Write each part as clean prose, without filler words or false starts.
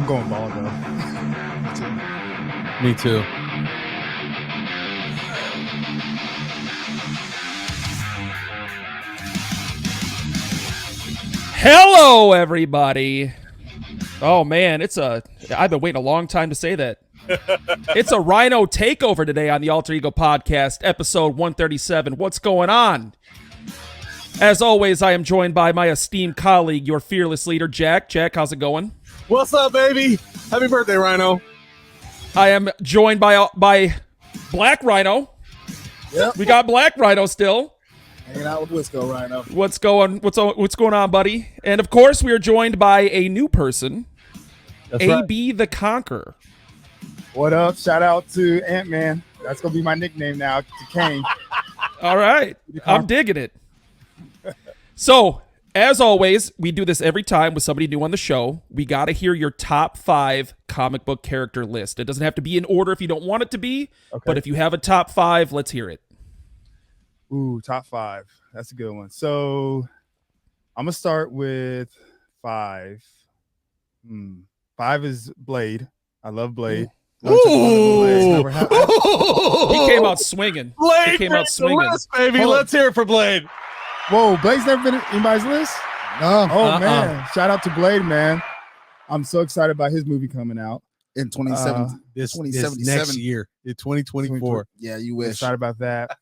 I'm going bald though. Me too. Hello, everybody. Oh man, I've been waiting a long time to say that. It's a Rhino takeover today on the Alter Ego Podcast, episode 137. What's going on? As always, I am joined by my esteemed colleague, your fearless leader, Jack. Jack, how's it going? What's up, baby? Happy birthday, Rhino. I am joined by Black Rhino. Yep. We got Black Rhino still. Hanging out with Wisco Rhino. What's going on, buddy? And of course, we are joined by a new person, That's AB the Conqueror. What up? Shout out to Ant-Man. That's gonna be my nickname now, to Kane. All right, I'm digging it. So, as always, we do this every time with somebody new on the show. We got to hear your top 5 comic book character list. It doesn't have to be in order if you don't want it to be, but if you have a top 5, let's hear it. Ooh, top 5. That's a good one. So I'm gonna start with 5. 5 is Blade. I love Blade. Ooh. He came out swinging. Blade, He came out swinging. list, baby. Hold on. Let's hear it for Blade. Whoa, Blade's never been in anybody's list? No, Oh man, shout out to Blade, man. I'm so excited about his movie coming out. in 2017. This 2077. next year, in 2024. Yeah, you wish. Excited about that.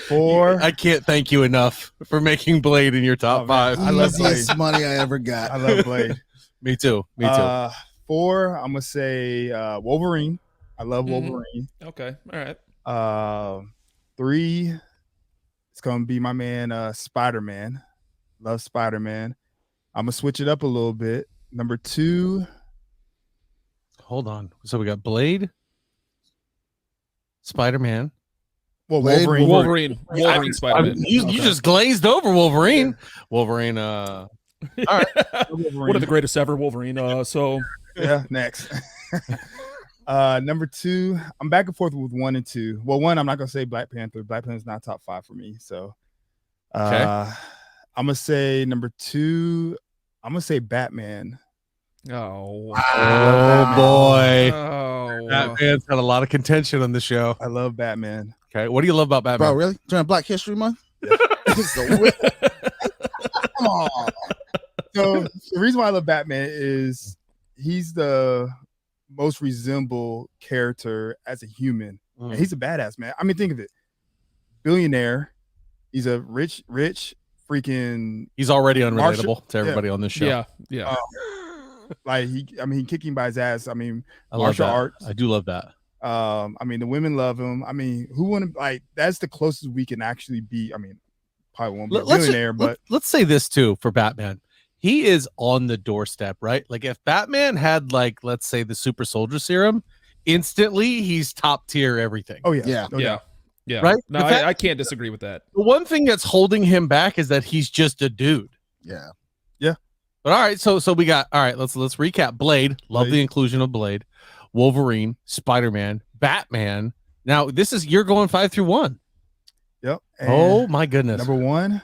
4. I can't thank you enough for making Blade in your top Oh, man. 5. I love Easiest money I ever got. I love Blade. Me too. Me too. 4, I'm gonna say Wolverine. I love Mhm. Wolverine. Okay, all right. 3, it's gonna be my man Spider-Man. Love Spider-Man. I'm gonna switch it up a little bit. Number 2, Hold on. So we got Blade, Spider-Man. well, Blade, Wolverine. Wolverine, Spider-Man. You just glazed over Wolverine. Wolverine. All right. One of the greatest ever, Wolverine. So Yeah, next. Number 2, I'm back and forth with 1 and 2. Well, 1, I'm not gonna say Black Panther. Black Panther's not top 5 for me. So Okay. I'm gonna say number 2, I'm gonna say Batman. oh, Oh boy. oh. Batman's had a lot of contention on the show. I love Batman. Okay. What do you love about Batman? Bro, really? During Black History Month? Come on. So the reason why I love Batman is he's the most resemble character as a human. And he's a badass, man. I mean, think of it. Billionaire. He's a rich freaking He's already unrelatable Martial- to everybody on this show. Yeah. like he kicking by his ass. I mean, I love martial that. arts. I do love that. I mean, the women love him. I mean, who wouldn't like that's the closest we can actually be. I mean, probably won't be a billionaire, but let's say this too for Batman. He is on the doorstep, right? Like if Batman had like, let's say the super soldier serum, instantly he's top tier everything. oh yeah, Yeah. no doubt. Yeah. Right? No, The fact- I can't disagree with that. The one thing that's holding him back is that he's just a dude. Yeah. But all right, so we got all right. Let's recap. Blade, love the Blade. inclusion of Blade, Wolverine, Spider-Man, Batman. Now this is you're going 5 through 1. Yep. And Oh my goodness! number 1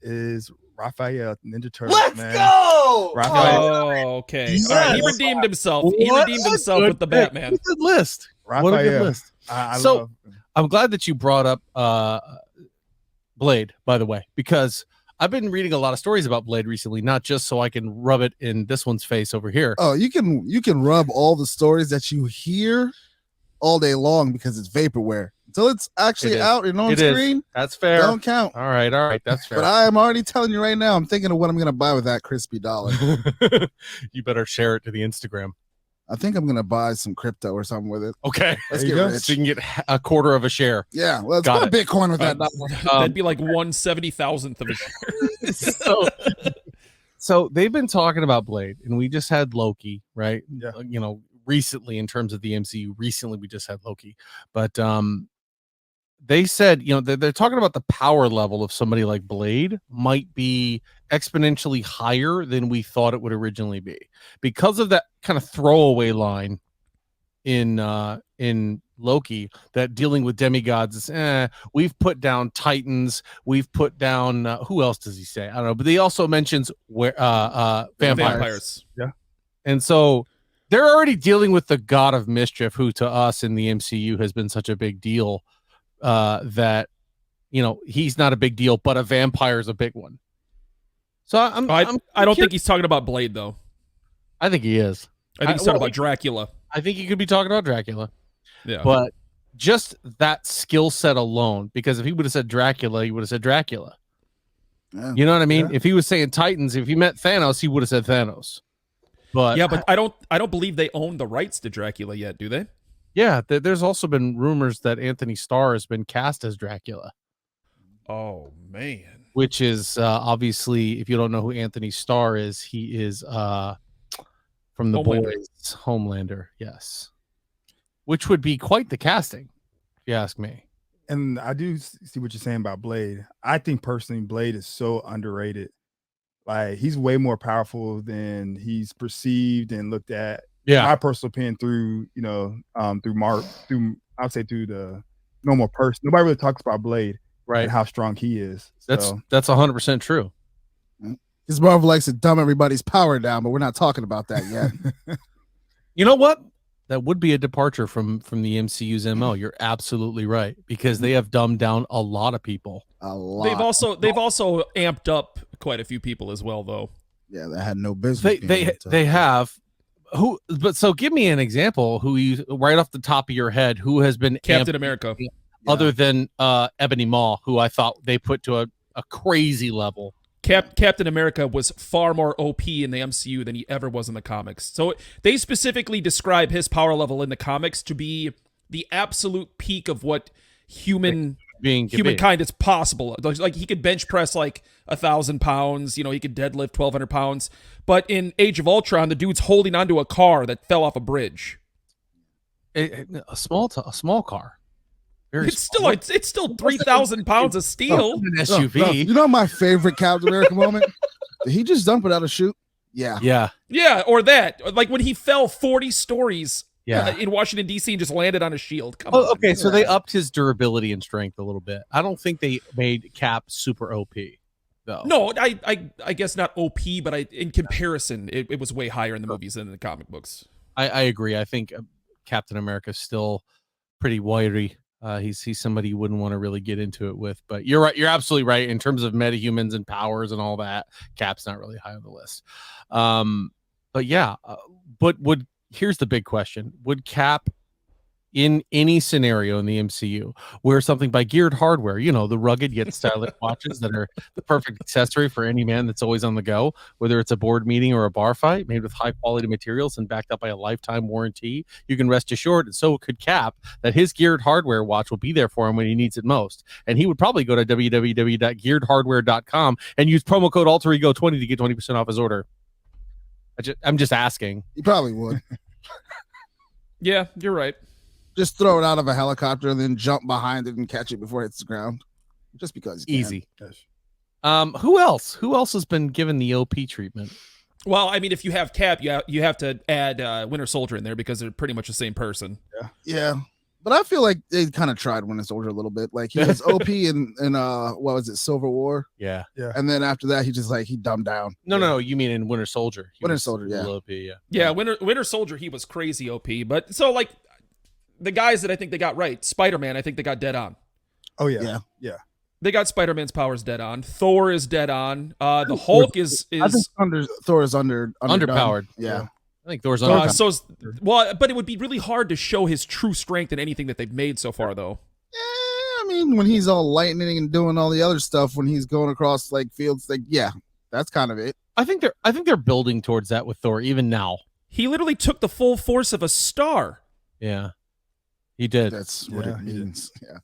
is Raphael, Ninja Turtles. Let's man. go! Raphael. Oh, okay. All right. He Yes. redeemed himself. He What redeemed a himself good with the pick. Batman. What a good list. What a good Raphael. list. I So- love him. I'm glad that you brought up Blade, by the way, because I've been reading a lot of stories about Blade recently, not just so I can rub it in this one's face over here. Oh, you can rub all the stories that you hear all day long because it's vaporware. Until it's actually It is. out and on It is. screen, That's fair. don't count. All right, that's fair. But I am already telling you right now, I'm thinking of what I'm gonna buy with that crispy dollar. You better share it to the Instagram. I think I'm gonna buy some crypto or something with it. Okay. Let's There you get go. rich. So you can get a quarter of a share. Yeah, let's Got put a Bitcoin with that dollar. That'd be like 1/70,000th of a share. So they've been talking about Blade, and we just had Loki, right? Yeah. You know, recently in terms of the MCU, recently we just had Loki, but they said, you know, they're talking about the power level of somebody like Blade might be exponentially higher than we thought it would originally be because of that kind of throwaway line in Loki that dealing with demigods is we've put down titans, we've put down who else does he say? I don't know, but he also mentions where vampires. Yeah. And so they're already dealing with the god of mischief, who to us in the MCU has been such a big deal that, he's not a big deal, but a vampire is a big one. So I don't think he's talking about Blade, though. I think he is. I think he's talking about Dracula. I think he could be talking about Dracula. Yeah. But just that skill set alone, because if he would have said Dracula, he would have said Dracula. Yeah. You know what I mean? Yeah. If he was saying Titans, if he meant Thanos, he would have said Thanos. But yeah, but I don't believe they own the rights to Dracula yet, do they? yeah, there's also been rumors that Anthony Starr has been cast as Dracula, Oh man. which is obviously, if you don't know who Anthony Starr is, he is from the Homelander. Boys, Homelander. Yes, which would be quite the casting, if you ask me. And I do see what you're saying about Blade. I think personally, Blade is so underrated. Like he's way more powerful than he's perceived and looked at. Yeah, My personal opinion through I'd say through the normal person. Nobody really talks about Blade right. and how strong he is. That's 100% true. Because Marvel likes to dumb everybody's power down, but we're not talking about that yet. You know what? That would be a departure from the MCU's MO. You're absolutely right, because they have dumbed down a lot of people. A lot. They've also amped up quite a few people as well, though. Yeah, that had no business. They have who, but so give me an example who you right off the top of your head who has been Captain amped America. other than Ebony Maw, who I thought they put to a crazy level. Captain America was far more OP in the MCU than he ever was in the comics. So they specifically describe his power level in the comics to be the absolute peak of what humankind is possible. Like he could bench press like 1,000 pounds. He could deadlift 1,200 pounds. But in Age of Ultron, the dude's holding onto a car that fell off a bridge. A small car. It's still 3,000 pounds of steel. An SUV. You know my favorite Captain America moment? Did he just dump it out of chute? Yeah. Yeah, or that. Like when he fell 40 stories Yeah. in Washington, D.C. and just landed on a shield. Come on. Okay, so they upped his durability and strength a little bit. I don't think they made Cap super OP, though. No, I guess not OP, but in comparison, it was way higher in the movies than in the comic books. I agree. I think Captain America's still pretty wiry. He's somebody you wouldn't want to really get into it with. But you're right. You're absolutely right. In terms of metahumans and powers and all that, Cap's not really high on the list. But yeah, here's the big question. Would Cap, in any scenario in the MCU, wear something by Geared Hardware, the rugged yet stylish watches that are the perfect accessory for any man that's always on the go, whether it's a board meeting or a bar fight, made with high quality materials and backed up by a lifetime warranty? You can rest assured, and so could Cap, that his Geared Hardware watch will be there for him when he needs it most. And he would probably go to www.gearedhardware.com and use promo code AlterEgo20 to get 20% off his order. I'm just asking. He probably would. Yeah, you're right. Just throw it out of a helicopter and then jump behind it and catch it before it hits the ground. Just because. Easy. Who else? Who else has been given the OP treatment? Well, I mean, if you have Cap, you have to add Winter Soldier in there because they're pretty much the same person. Yeah. But I feel like they kind of tried Winter Soldier a little bit. Like he was OP in what was it, Civil War? Yeah. And then after that, he just he dumbed down. No, you mean in Winter Soldier? Winter Soldier, yeah. OP, yeah. Yeah, Winter Soldier, he was crazy OP. But so the guys that I think they got right, Spider-Man, I think they got dead on. Oh yeah. They got Spider-Man's powers dead on. Thor is dead on. The Hulk is I think Thor is underpowered. Yeah. I think Thor's underpowered. But it would be really hard to show his true strength in anything that they've made so far, though. I mean, when he's all lightning and doing all the other stuff, when he's going across fields, that's kind of it. I think they're building towards that with Thor even now. He literally took the full force of a star. Yeah, he did. That's what it means. Yeah.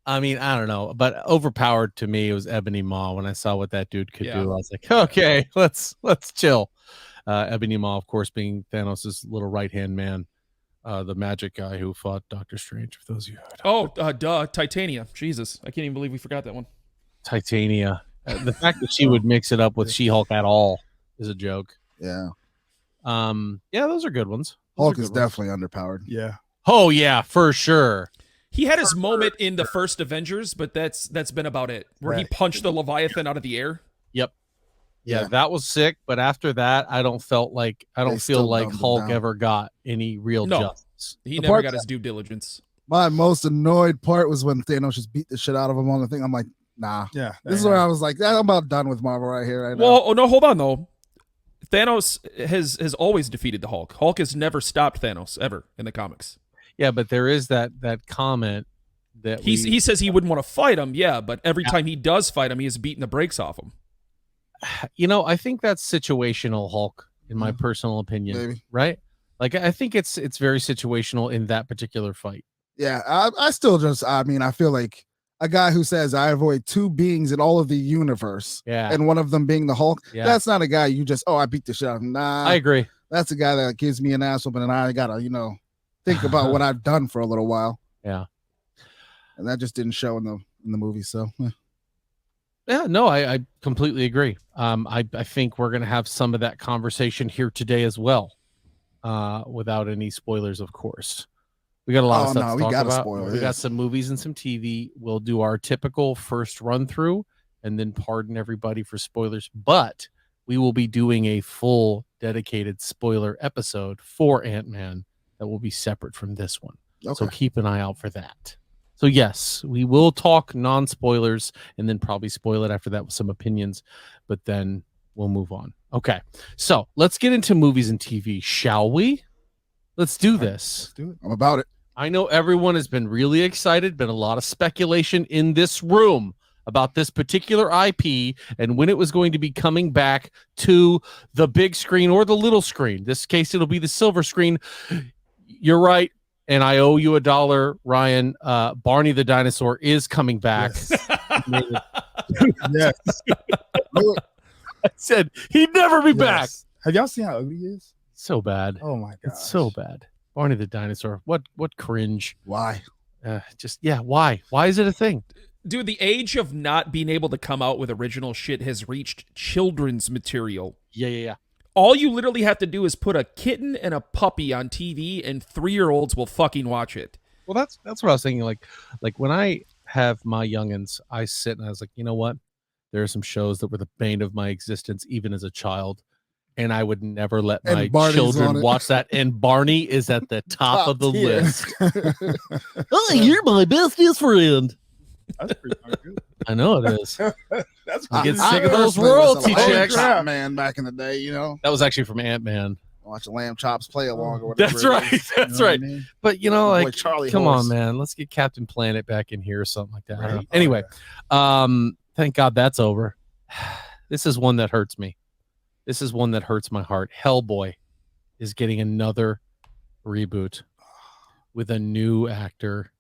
I mean, I don't know, but overpowered to me, it was Ebony Maw. When I saw what that dude could do, I was like, okay, let's chill. Ebony Maw, of course, being Thanos' little right-hand man, the magic guy who fought Doctor Strange, for those of you who duh, Titania. Jesus, I can't even believe we forgot that one. Titania. The fact that she would mix it up with She-Hulk at all is a joke. Yeah. Yeah, those are good ones. Hulk is definitely underpowered. Yeah. Oh, yeah, for sure. He had his moment in the first Avengers, but that's been about it. Where he punched the Leviathan out of the air. Yep. Yeah, Yeah. that was sick. But after that, I don't feel like still like dumbed him Hulk down. ever got any real No. justice. He The never part got his due diligence. My most annoyed part was when Thanos just beat the shit out of him on the thing. I'm like, nah. Yeah. This is where I was like, I'm about done with Marvel right here. Right Well, oh, no, hold on though. Thanos has always defeated the Hulk. Hulk has never stopped Thanos ever in the comics. Yeah, but there is that comment that He says he wouldn't want to fight him, yeah, but every time he does fight him, he has beaten the brakes off him. I think that's situational Hulk, in my personal opinion. Maybe. Right? Like, I think it's very situational in that particular fight. Yeah, I still just, I mean, I feel like a guy who says I avoid two beings in all of the universe, Yeah. and one of them being the Hulk. Yeah. That's not a guy you just, I beat the shit out of him. Nah, I agree. that's a guy that gives me an ass whooping, and I gotta, think about what I've done for a little while. Yeah. And that just didn't show in the movie. So Yeah, no, I completely agree. I think we're gonna have some of that conversation here today as well, without any spoilers, of course. We got a lot of stuff to talk about. We got some movies and some TV. We'll do our typical first run through, and then pardon everybody for spoilers. But we will be doing a full dedicated spoiler episode for Ant-Man that will be separate from this one. Okay. So keep an eye out for that. So yes, we will talk non-spoilers and then probably spoil it after that with some opinions, but then we'll move on. Okay, so let's get into movies and TV, shall we? Let's do this. Let's do it. I'm about it. I know everyone has been really excited, been a lot of speculation in this room about this particular IP and when it was going to be coming back to the big screen or the little screen. In this case, it'll be the silver screen. You're right. And I owe you $1, Ryan. Barney the dinosaur is coming back. Yes. I said he'd never be back. Have y'all seen how ugly he is? So bad. Oh my god. It's so bad. Barney the dinosaur. What cringe. Why? Why? Why is it a thing? Dude, the age of not being able to come out with original shit has reached children's material. Yeah. All you literally have to do is put a kitten and a puppy on TV, and 3-year-olds will fucking watch it. Well, that's what I was thinking. Like when I have my youngins, I sit and I was like, you know what? There are some shows that were the bane of my existence, even as a child, and I would never let my children watch that. And Barney is at the top of the list. Oh, you're my bestest friend. That's pretty darn good. I know it is. That's I get pretty sick of good. those royalty Lamb checks. Chop Man back in the day, That was actually from Ant-Man. watching Lamb Chops play along or whatever. That's right. That's right. I mean? But Boy, like, Charlie come Horse. on, man. Let's get Captain Planet back in here or something like that. I don't know. Right. Anyway, thank God that's over. This is one that hurts me. This is one that hurts my heart. Hellboy is getting another reboot with a new actor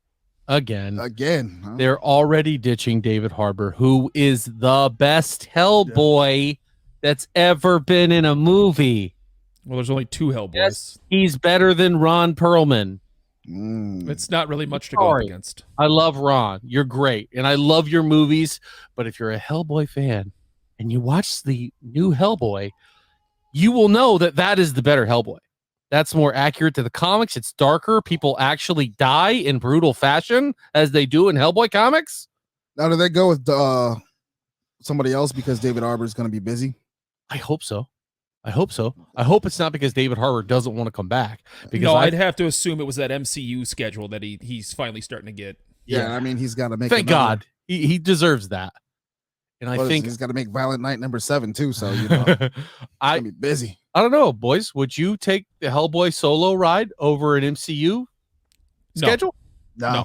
again. Huh? They're already ditching David Harbour, who is the best Hellboy that's ever been in a movie. Well, there's only 2 Hellboys. Yes, he's better than Ron Perlman. It's not really much to go up against. I love Ron. You're great. And I love your movies. But if you're a Hellboy fan and you watch the new Hellboy, you will know that that is the better Hellboy. That's more accurate to the comics. It's darker. People actually die in brutal fashion as they do in Hellboy comics. Now, do they go with somebody else because David Harbour is going to be busy? I hope so. I hope it's not because David Harbour doesn't want to come back. Because No, I'd have to assume it was that MCU schedule that he's finally starting to get. Yeah, I mean, he's got to make. Thank God. He deserves that. And I think he's got to make Violent Night #7 too. So he's gonna be busy. I don't know, boys. Would you take the Hellboy solo ride over an MCU schedule? No.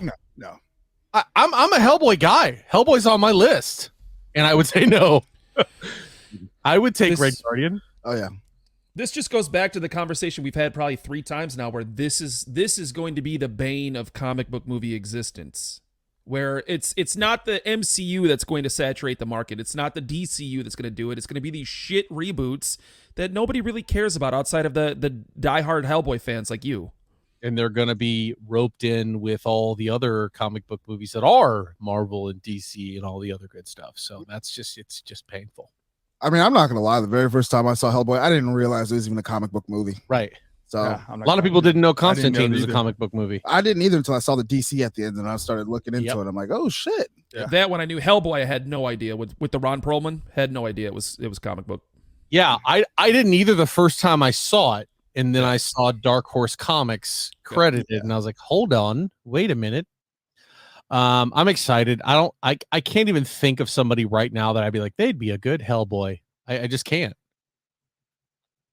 I'm a Hellboy guy. Hellboy's on my list, and I would say no. I would take Red Guardian. Oh yeah. This just goes back to the conversation we've had probably 3 times now, where this is going to be the bane of comic book movie existence. Where it's not the MCU that's going to saturate the market. It's not the DCU that's going to do it. It's going to be these shit reboots that nobody really cares about outside of the diehard Hellboy fans like you. And they're going to be roped in with all the other comic book movies that are Marvel and DC and all the other good stuff. So it's just painful. I mean, I'm not gonna lie. The very first time I saw Hellboy, I didn't realize it was even a comic book movie. Right. So Yeah, I'm A not lot of gonna people do it. didn't know I didn't know Constantine was a either. comic book movie. I didn't either until I saw the DC at the end, and I started looking into Yep. it. I'm like, oh shit. Yeah. That one I knew. Hellboy, I had no idea. With the Ron Perlman, had no idea it was comic book. Yeah, I didn't either the first time I saw it, and then I saw Dark Horse Comics credited, and I was like, hold on, wait a minute. I'm excited. I can't even think of somebody right now that I'd be like, they'd be a good Hellboy. I just can't.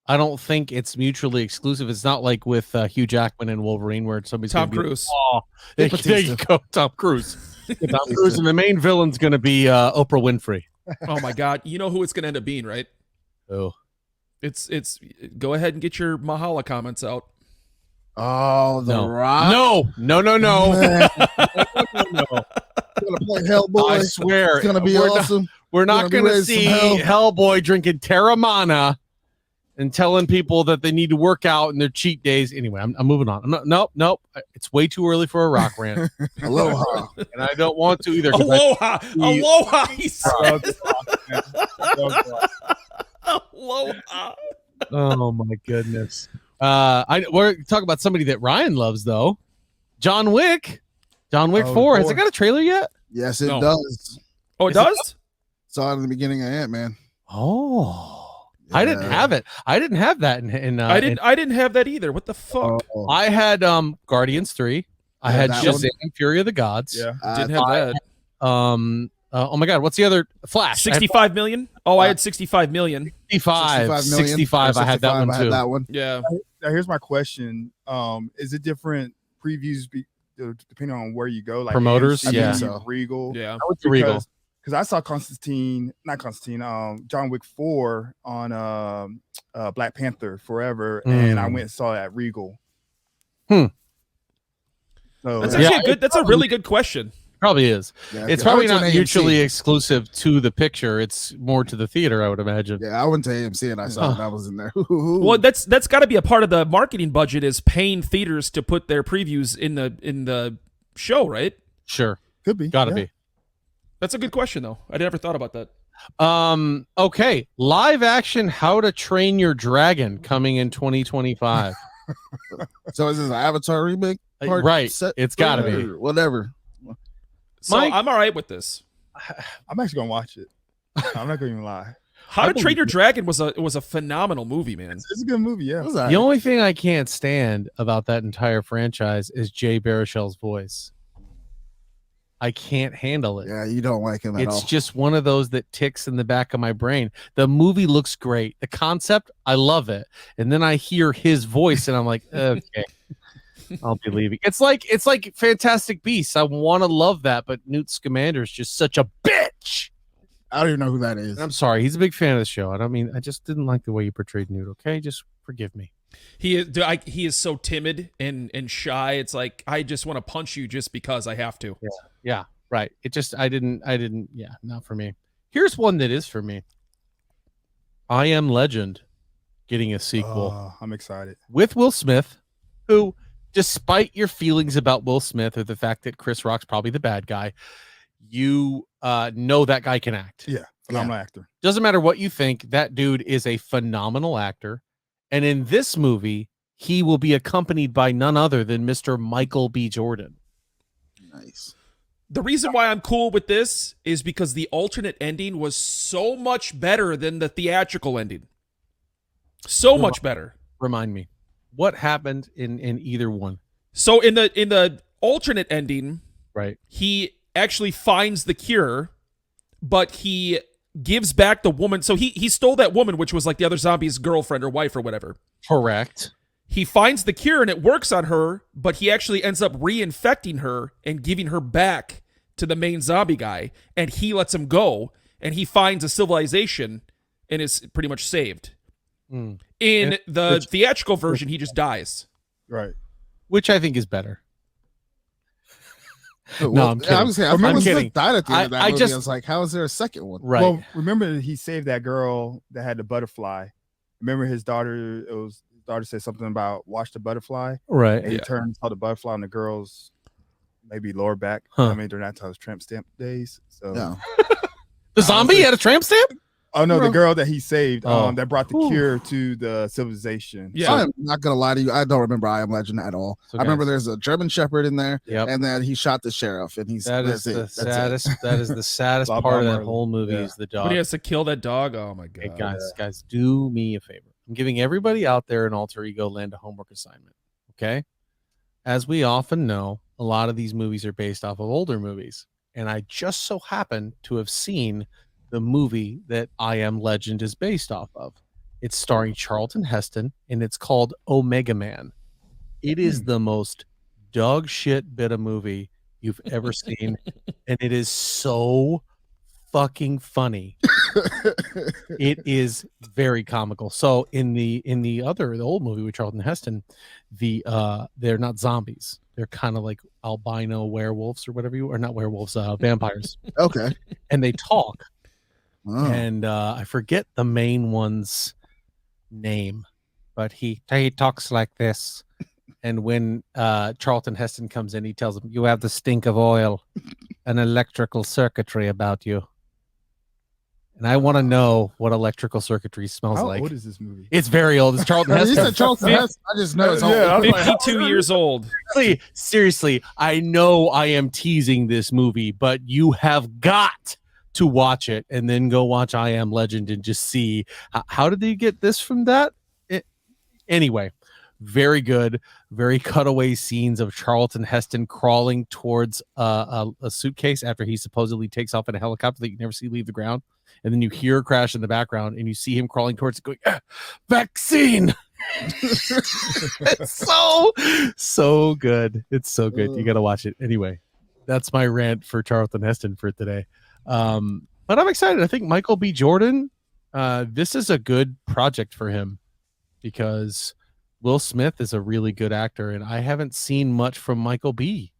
I don't think it's mutually exclusive. It's not like with Hugh Jackman and Wolverine where somebody's Tom gonna be like, Cruise. oh, there you go, Tom Cruise. Tom Cruise, and the main villain's going to be Oprah Winfrey. Oh my God! You know who it's gonna end up being, right? Oh, It's. Go ahead and get your Mahala comments out. Oh, the no, Rock. no. Man, No. gonna play Hellboy. I swear, It's gonna be awesome. We're not Gonna be going to raising see hell. Hellboy drinking Terramana and telling people that they need to work out in their cheat days. Anyway, I'm moving on. Nope. It's way too early for a rock rant, Aloha. and I don't want to either. 'cause Aloha. He says. Aloha. Oh my goodness. We're talking about somebody that Ryan loves though. John Wick. John Wick 4. Has it got a trailer yet? Yes, it No. does. Oh, it does? Saw it in the beginning of Ant-Man. Oh. I didn't Yeah. have it. I didn't have that I didn't have that either. What the fuck? Oh, I had Guardians 3. I Yeah, had that Shazam, Fury of the Gods. Yeah. Didn't have that. Oh my god, what's the other Flash? I had 65 million? Oh, I had 65 million. 65. 65. I had that one too. Yeah. Now here's my question: is it different previews depending on where you go? Like Promoters? AMC, Yeah. So. Regal. Yeah. I went to Regal. Because I saw John Wick 4 on Black Panther Forever, and I went and saw it at Regal. Hmm. So That's Yeah. actually that's a really good question. Probably is. Yeah, It's I probably went to not an AMC. mutually exclusive to the picture. It's more to the theater, I would imagine. Yeah, I went to AMC and I saw it and I was in there. Well, that's got to be a part of the marketing budget is paying theaters to put their previews in the show, right? Sure. could be. Gotta yeah. be. That's a good question though. I never thought about that. Okay. Live action How to Train Your Dragon coming in 2025. So is this an Avatar remake? Part Right. set It's gotta or be. whatever. So Mike? I'm all right with this. I'm actually gonna watch it. I'm not gonna even lie. How to Train Your Dragon was a phenomenal movie, man. It's a good movie. Yeah. What was that? The only thing I can't stand about that entire franchise is Jay Baruchel's voice. I can't handle it. Yeah, you don't like him at It's all. just one of those that ticks in the back of my brain. The movie looks great. The concept, I love it. And then I hear his voice and I'm like, okay, I'll be leaving. It's like Fantastic Beasts. I want to love that, but Newt Scamander is just such a bitch. I don't even know who that is. And I'm sorry. He's a big fan of the show. I just didn't like the way you portrayed Newt. Okay, just forgive me. He is so timid and shy. It's like I just want to punch you just because I have to. Yeah, right. It just I didn't. Yeah, not for me. Here's one that is for me. I Am Legend getting a sequel I'm excited. with Will Smith, who, despite your feelings about Will Smith or the fact that Chris Rock's probably the bad guy, you know that guy can act. Yeah. Phenomenal actor. Doesn't matter what you think, that dude is a phenomenal actor. And in this movie, he will be accompanied by none other than Mr. Michael B. Jordan. Nice. The reason why I'm cool with this is because the alternate ending was so much better than the theatrical ending. So much better. Remind me, what happened in either one? So in the alternate ending, Right. he actually finds the cure, but he gives back the woman. So he stole that woman, which was like the other zombie's girlfriend or wife or whatever. Correct. He finds the cure and it works on her, but he actually ends up reinfecting her and giving her back to the main zombie guy, and he lets him go, and he finds a civilization and is pretty much saved. Mm. In And the theatrical version, he just dies. Right. Which I think is better. Well, I'm kidding. I was saying, I I'm remember kidding. died at the end of that I movie. just- I was like, how is there a second one? Right. Well, remember he saved that girl that had the butterfly. Remember his daughter? His daughter said something about watch the butterfly. right. And he turned and saw the butterfly on the girl's maybe lower back. Huh. I mean, during that time, tramp stamp days. So No. The zombie had a tramp stamp? Oh no, the girl that he saved, Oh. that brought the cure to the civilization. Yeah. I'm not gonna lie to you. I don't remember I Am Legend at all. So I remember guys- there's a German Shepherd in there, Yep. and then he shot the sheriff, and he's That is that's the it. That's saddest. That is the saddest Bob part of that Marley. whole movie Yeah. is the When dog. he has to kill that dog. Oh my god. Hey, guys, do me a favor. I'm giving everybody out there in Alter Ego Land a homework assignment. Okay, as we often know, a lot of these movies are based off of older movies, and I just so happen to have seen the movie that I Am Legend is based off of. It's starring Charlton Heston, and it's called Omega Man. It is the most dog shit bit of movie you've ever seen, and it is so fucking funny. It is very comical. So in the old movie with Charlton Heston, they're not zombies. They're kind of like albino werewolves or whatever or not werewolves, vampires, okay. and they talk. Oh. And I forget the main one's name, but he talks like this. And when Charlton Heston comes in, he tells him, "You have the stink of oil and electrical circuitry about you." And I want to know what electrical circuitry smells How like. old is this movie? It's very old. It's Charlton You Heston. said Charlton Heston. I just know it's old. Yeah, I'm like, 52 years old. Seriously, I know I am teasing this movie, but you have got to watch it and then go watch I Am Legend and just see how did they get this from that? Anyway, very good, very cutaway scenes of Charlton Heston crawling towards a suitcase after he supposedly takes off in a helicopter that you never see leave the ground. And then you hear a crash in the background and you see him crawling towards it going, vaccine. It's so good. It's so good. You got to watch it. Anyway, that's my rant for Charlton Heston for today. But I'm excited. I think Michael B. Jordan, this is a good project for him because Will Smith is a really good actor. And I haven't seen much from Michael B.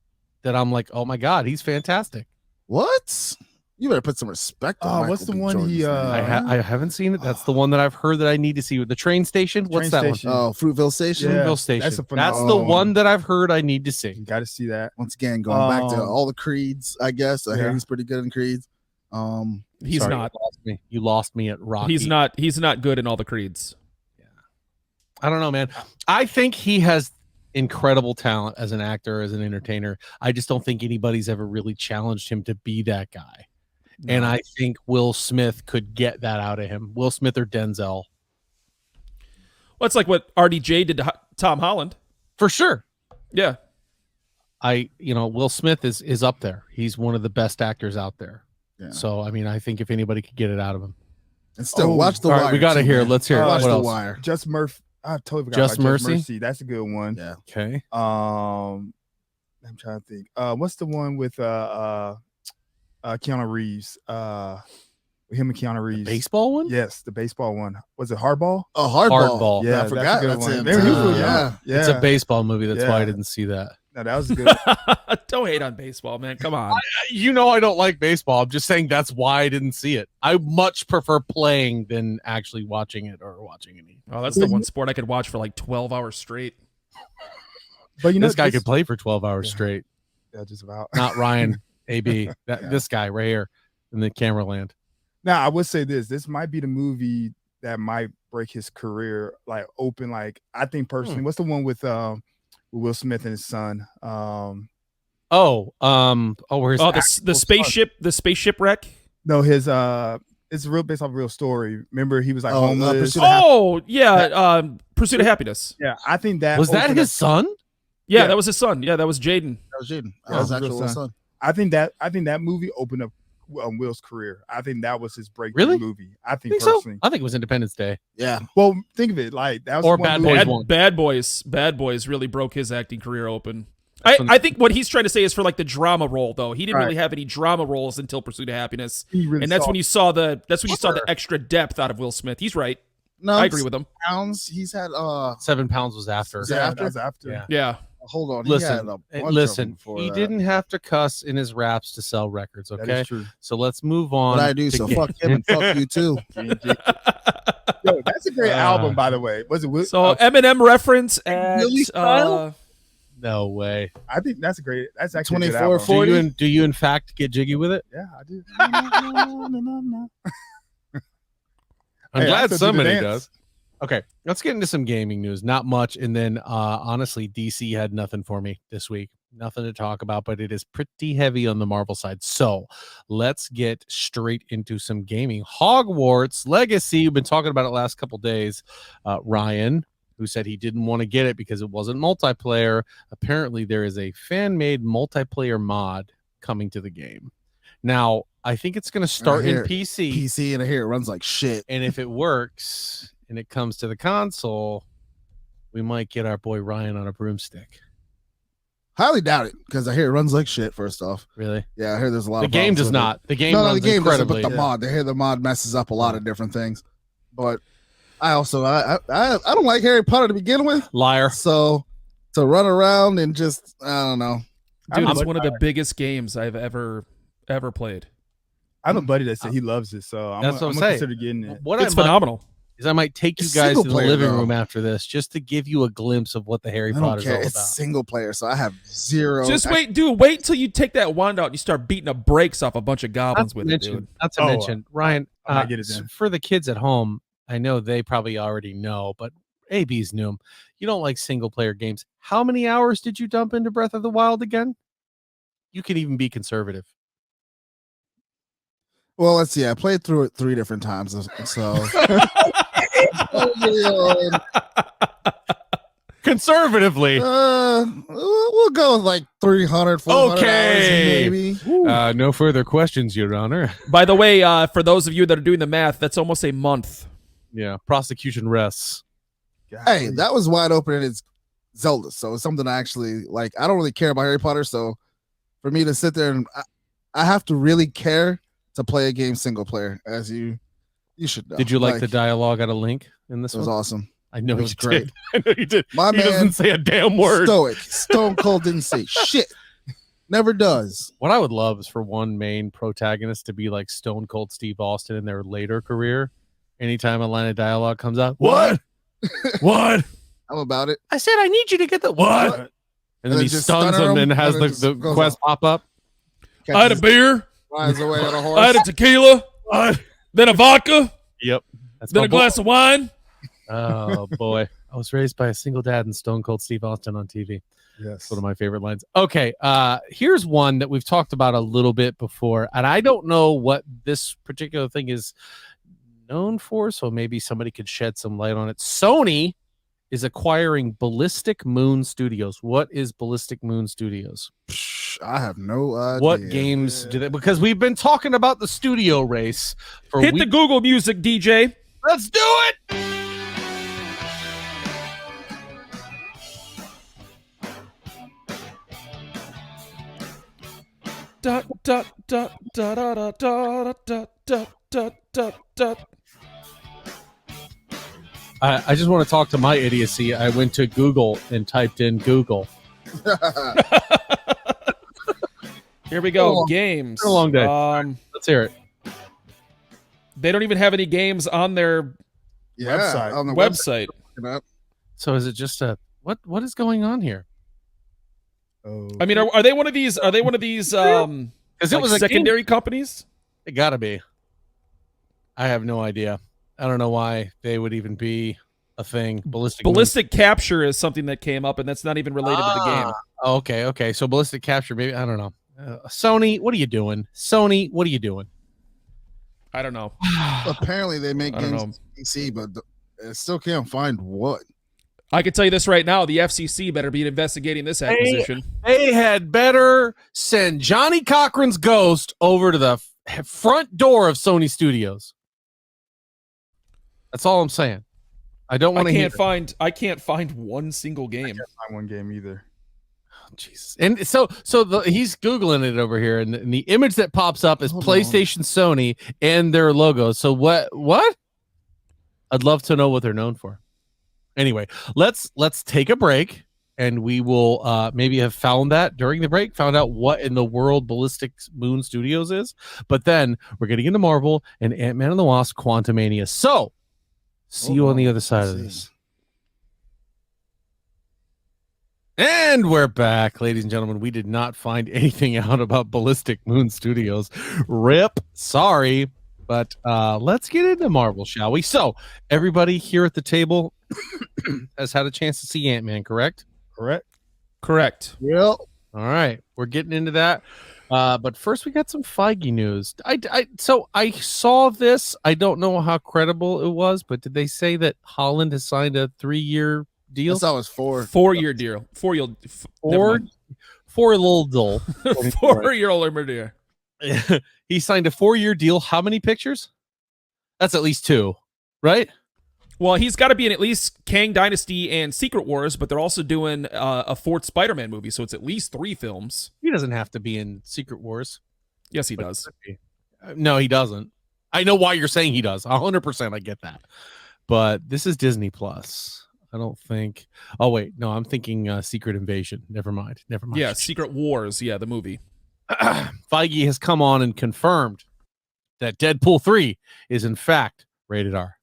that I'm like, oh my God, he's fantastic. What? You better put some respect on Michael what's the B. one Jordan's he, name. I haven't seen it. That's the one that I've heard that I need to see with the train station. What's Train that Station. one? Oh, Fruitville Station. Yeah. Fruitville Station. that's a That's phenomenal the one that I've heard I need to see. You got to see that. Once again, going back to Um, all the creeds, I guess. I hear yeah. he's pretty good in creeds. He's Sorry, not. You lost me at Rocky. He's not good in all the creeds. I don't know, man. I think he has incredible talent as an actor, as an entertainer. I just don't think anybody's ever really challenged him to be that guy. And I think Will Smith could get that out of him. Will Smith or Denzel. Well, it's like what RDJ did to Tom Holland. For sure. Yeah. Will Smith is up there. He's one of the best actors out there. Yeah. So, I mean, I think if anybody could get it out of him. And still, Oh, watch The all Wire. right, we got to too, hear it. man. Let's hear it. Watch What The else? Wire. Just Murphy. I totally forgot Just about Mercy? Just Mercy. That's a good one. Yeah. Okay. I'm trying to think. What's the one with Keanu Reeves? Him and Keanu Reeves. Baseball one? Yes, the baseball one. Was it Hardball? Oh, Hardball. Hardball. Yeah, I forgot that's a good that's one. him. There he was. Yeah. Yeah, It's a baseball movie. That's why I Yeah. didn't see that. No, that was good. Don't hate on baseball, man. Come on. You know I don't like baseball. I'm just saying that's why I didn't see it. I much prefer playing than actually watching it or watching any. Oh, that's the one sport I could watch for like 12 hours straight. But you know, This guy could play for 12 hours straight. Yeah, just about. Not Ryan, AB. This guy right here in the camera land. Now, I would say this might be the movie that might break his career, like open. Like I think personally, what's the one with Will Smith and his son? Where's The spaceship wreck. No, his it's real based off a real story. Remember, he was like Oh, homeless. Pursuit of Oh yeah, Pursuit of Happiness. Yeah, I think that was that opened his up- son? Yeah, Yeah. that was his son. Yeah, that was Jaden. That was Jaden. Yeah, That was real actual son. son. I think that movie opened up Will's career. I think that was his breakthrough Really? movie. I think Think so? personally. I think it was Independence Day. Yeah. Well, think of it like that was Or the one Bad movie- Boys one. Bad Boys really broke his acting career open. That's when- I think what he's trying to say is for like the drama role though. He didn't Right. really have any drama roles until Pursuit of Happiness, He really and that's saw- when you saw the Sure. extra depth out of Will Smith. He's right. No, I agree with him. Pounds. He's had 7 pounds was after. Is that Yeah, after? that was after. Yeah. Yeah. hold on. He had Listen, a bunch of them listen. before He that. didn't have to cuss in his raps to sell records. That Okay, is true. so let's move on. What I do, to so get- fuck him and fuck you too. Yo, that's a great album, by the way. Was it? So Eminem reference at Really style? No way. I think that's a great. That's actually a good 24 album. for- 40? Do you in fact get jiggy with it? Yeah, I do. No, no, no, no, no. I'm Hey, I glad still do the somebody dance. does. Okay, let's get into some gaming news. Not much, and then honestly, DC had nothing for me this week. Nothing to talk about, but it is pretty heavy on the Marvel side. So let's get straight into some gaming. Hogwarts Legacy. We've been talking about it last couple days. Ryan, who said he didn't want to get it because it wasn't multiplayer. Apparently, there is a fan-made multiplayer mod coming to the game. Now, I think it's going to start in PC, and I hear it runs like shit. and if it works and it comes to the console, we might get our boy Ryan on a broomstick. Highly doubt it because I hear it runs like shit. First off, Really? yeah, I hear there's a lot. The of game problems does with not. It. The game No, runs the game doesn't. incredibly. But the mod, they hear the mod messes up a lot of different things. But I also I don't like Harry Potter to begin with. Liar. So to run around and just I don't know. Dude, I'm it's a- one of the biggest games I've ever played. I have a buddy that said he loves it, so I'm That's what I'm gonna saying. consider getting it. What It's I might phenomenal. is I might take you It's guys to single the player, living though. room after this just to give you a glimpse of what the Harry I don't Potter's care. all It's about. single player, so I have zero. Just wait till you take that wand out and you start beating the brakes off a bunch of goblins with it, dude. Not to Oh, mention, Ryan, I might get it then. for the kids at home, I know they probably already know, but AB's new 'em. You don't like single player games. How many hours did you dump into Breath of the Wild again? You can even be conservative. Well, let's see. I played through it 3 different times, so Conservatively. we'll go with like 300, 400 Okay. hours maybe. No further questions, Your Honor. By the way, for those of you that are doing the math, that's almost a month. Yeah, prosecution rests. Hey, that was wide open and it's Zelda, so it's something I actually like. I don't really care about Harry Potter, so for me to sit there and I have to really care to play a game single player, as you should know. Did you like the dialogue out of Link in this It was one? awesome. I know it you was great. did. I know you did. My He man, doesn't say a damn word. stoic. Stone Cold didn't say shit. Never does. What I would love is for one main protagonist to be like Stone Cold Steve Austin in their later career. Anytime a line of dialogue comes out, what? What? I'm about it. I said I need you to get the what? And then then he just stuns stunner him him, and has and then the just goes quest pop up. I had a beer, Flies away on a horse. I had a tequila, then a vodka, Yep. That's then my a glass of wine. Oh boy. I was raised by a single dad and Stone Cold Steve Austin on TV. Yes. It's one of my favorite lines. Okay, here's one that we've talked about a little bit before, and I don't know what this particular thing is known for, so maybe somebody could shed some light on it. Sony is acquiring Ballistic Moon Studios. What is Ballistic Moon Studios? Psh, I have no idea. What games do they? Because we've been talking about the studio race for Hit the weeks. Google music, DJ. Let's do it. Dot dot dot dot dot dot dot dot dot dot dot. I just want to talk to my idiocy. I went to Google and typed in Google. Here we go. Oh, Games. been a long day. Let's hear it. They don't even have any games on their Yeah, Website. on the website. website. So is it just a what is going on here? Oh, I mean, are they one of these? Are they one of these? Because it Like was a secondary companies. It gotta be. I have no idea. I don't know why they would even be a thing. Ballistic Capture is something that came up, and that's not even related to the game. Oh, okay. So Ballistic Capture, maybe I don't know. Sony, what are you doing? Sony, what are you doing? I don't know. Apparently, they make I don't games know. on PC, but I still can't find what. I can tell you this right now: the FCC better be investigating this acquisition. They had better send Johnny Cochran's ghost over to the front door of Sony Studios. That's all I'm saying. I don't want to hear. I can't find one single game. not one game either. Jesus. And so he's Googling it over here, and the image that pops up is Hold PlayStation, Sony, and their logo. So what? I'd love to know what they're known for. Anyway, let's take a break, and we will maybe have found that during the break, found out what in the world Ballistic Moon Studios is. But then we're getting into Marvel and Ant-Man and the Wasp Quantumania. So see you on the other side of this. And we're back, ladies and gentlemen. We did not find anything out about Ballistic Moon Studios. RIP. Sorry. But let's get into Marvel, shall we? So everybody here at the table has had a chance to see Ant-Man, correct? Correct. Yep. All right, we're getting into that. But first, we got some Feige news. So I saw this. I don't know how credible it was, but did they say that Holland has signed a 3-year deal? I saw it was 4. 4-year deal. 4-year. For a little dull. 4-year-old deal. He signed a 4-year deal. How many pictures? That's at least 2, right? Well, he's got to be in at least Kang Dynasty and Secret Wars, but they're also doing a 4th Spider-Man movie, so it's at least 3 films. He doesn't have to be in Secret Wars. Yes, he does. No, he doesn't. I know why you're saying he does. 100%, I get that. But this is Disney Plus. I don't think. Oh wait, no, I'm thinking Secret Invasion. Never mind. Yeah, Secret Wars. Yeah, the movie. Feige has come on and confirmed that Deadpool 3 is in fact rated R.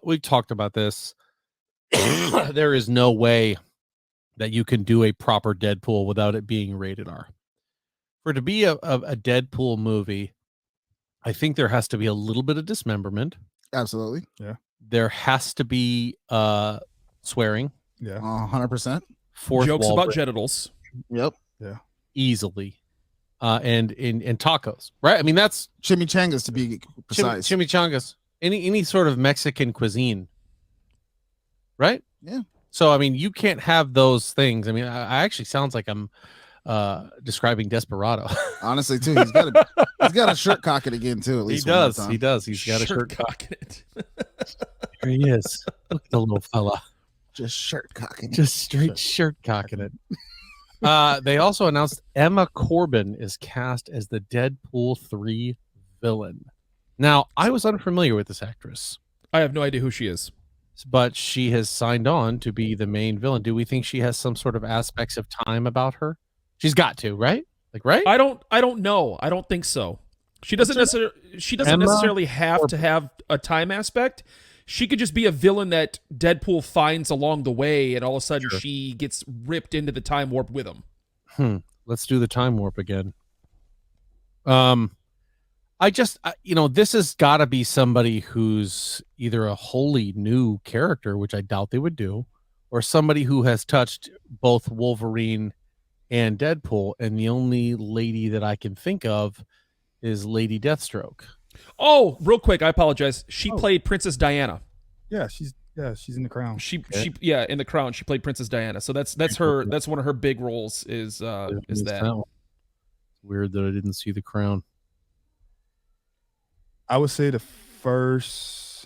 We've talked about this. There is no way that you can do a proper Deadpool without it being rated R. For it to be a Deadpool movie, I think there has to be a little bit of dismemberment. Absolutely. Yeah. There has to be swearing. Yeah. 100%. Fourth Jokes wall about break, genitals. Yep. easily. And tacos, right? I mean, that's Chimichangas to be precise. chimichangas. Any sort of Mexican cuisine, right? Yeah. So I mean, you can't have those things. I mean, I actually sounds like I'm describing Desperado. Honestly, too, he's got a shirt cocking again too. At least He does. He's got a shirt cocking it. There he is. Look at the little fella. Just shirt cocking. Just straight shirt cocking it. They also announced Emma Corbin is cast as the Deadpool 3 villain. Now, I was unfamiliar with this actress, I have no idea who she is. but she has signed on to be the main villain. Do we think she has some sort of aspects of time about her? She's got to, right? Like, right? I don't know. I don't think so. She doesn't Emma necessarily have to have a time aspect. She could just be a villain that Deadpool finds along the way, and all of a sudden she gets ripped into the time warp with him. Let's do the time warp again. This has got to be somebody who's either a wholly new character, which I doubt they would do, or somebody who has touched both Wolverine and Deadpool. And the only lady that I can think of is Lady Deathstroke. Oh, real quick, I apologize. She played Princess Diana. Yeah, she's in the Crown. She in the Crown she played Princess Diana. So that's her. That's one of her big roles. Is that Weird that I didn't see The Crown. I would say the first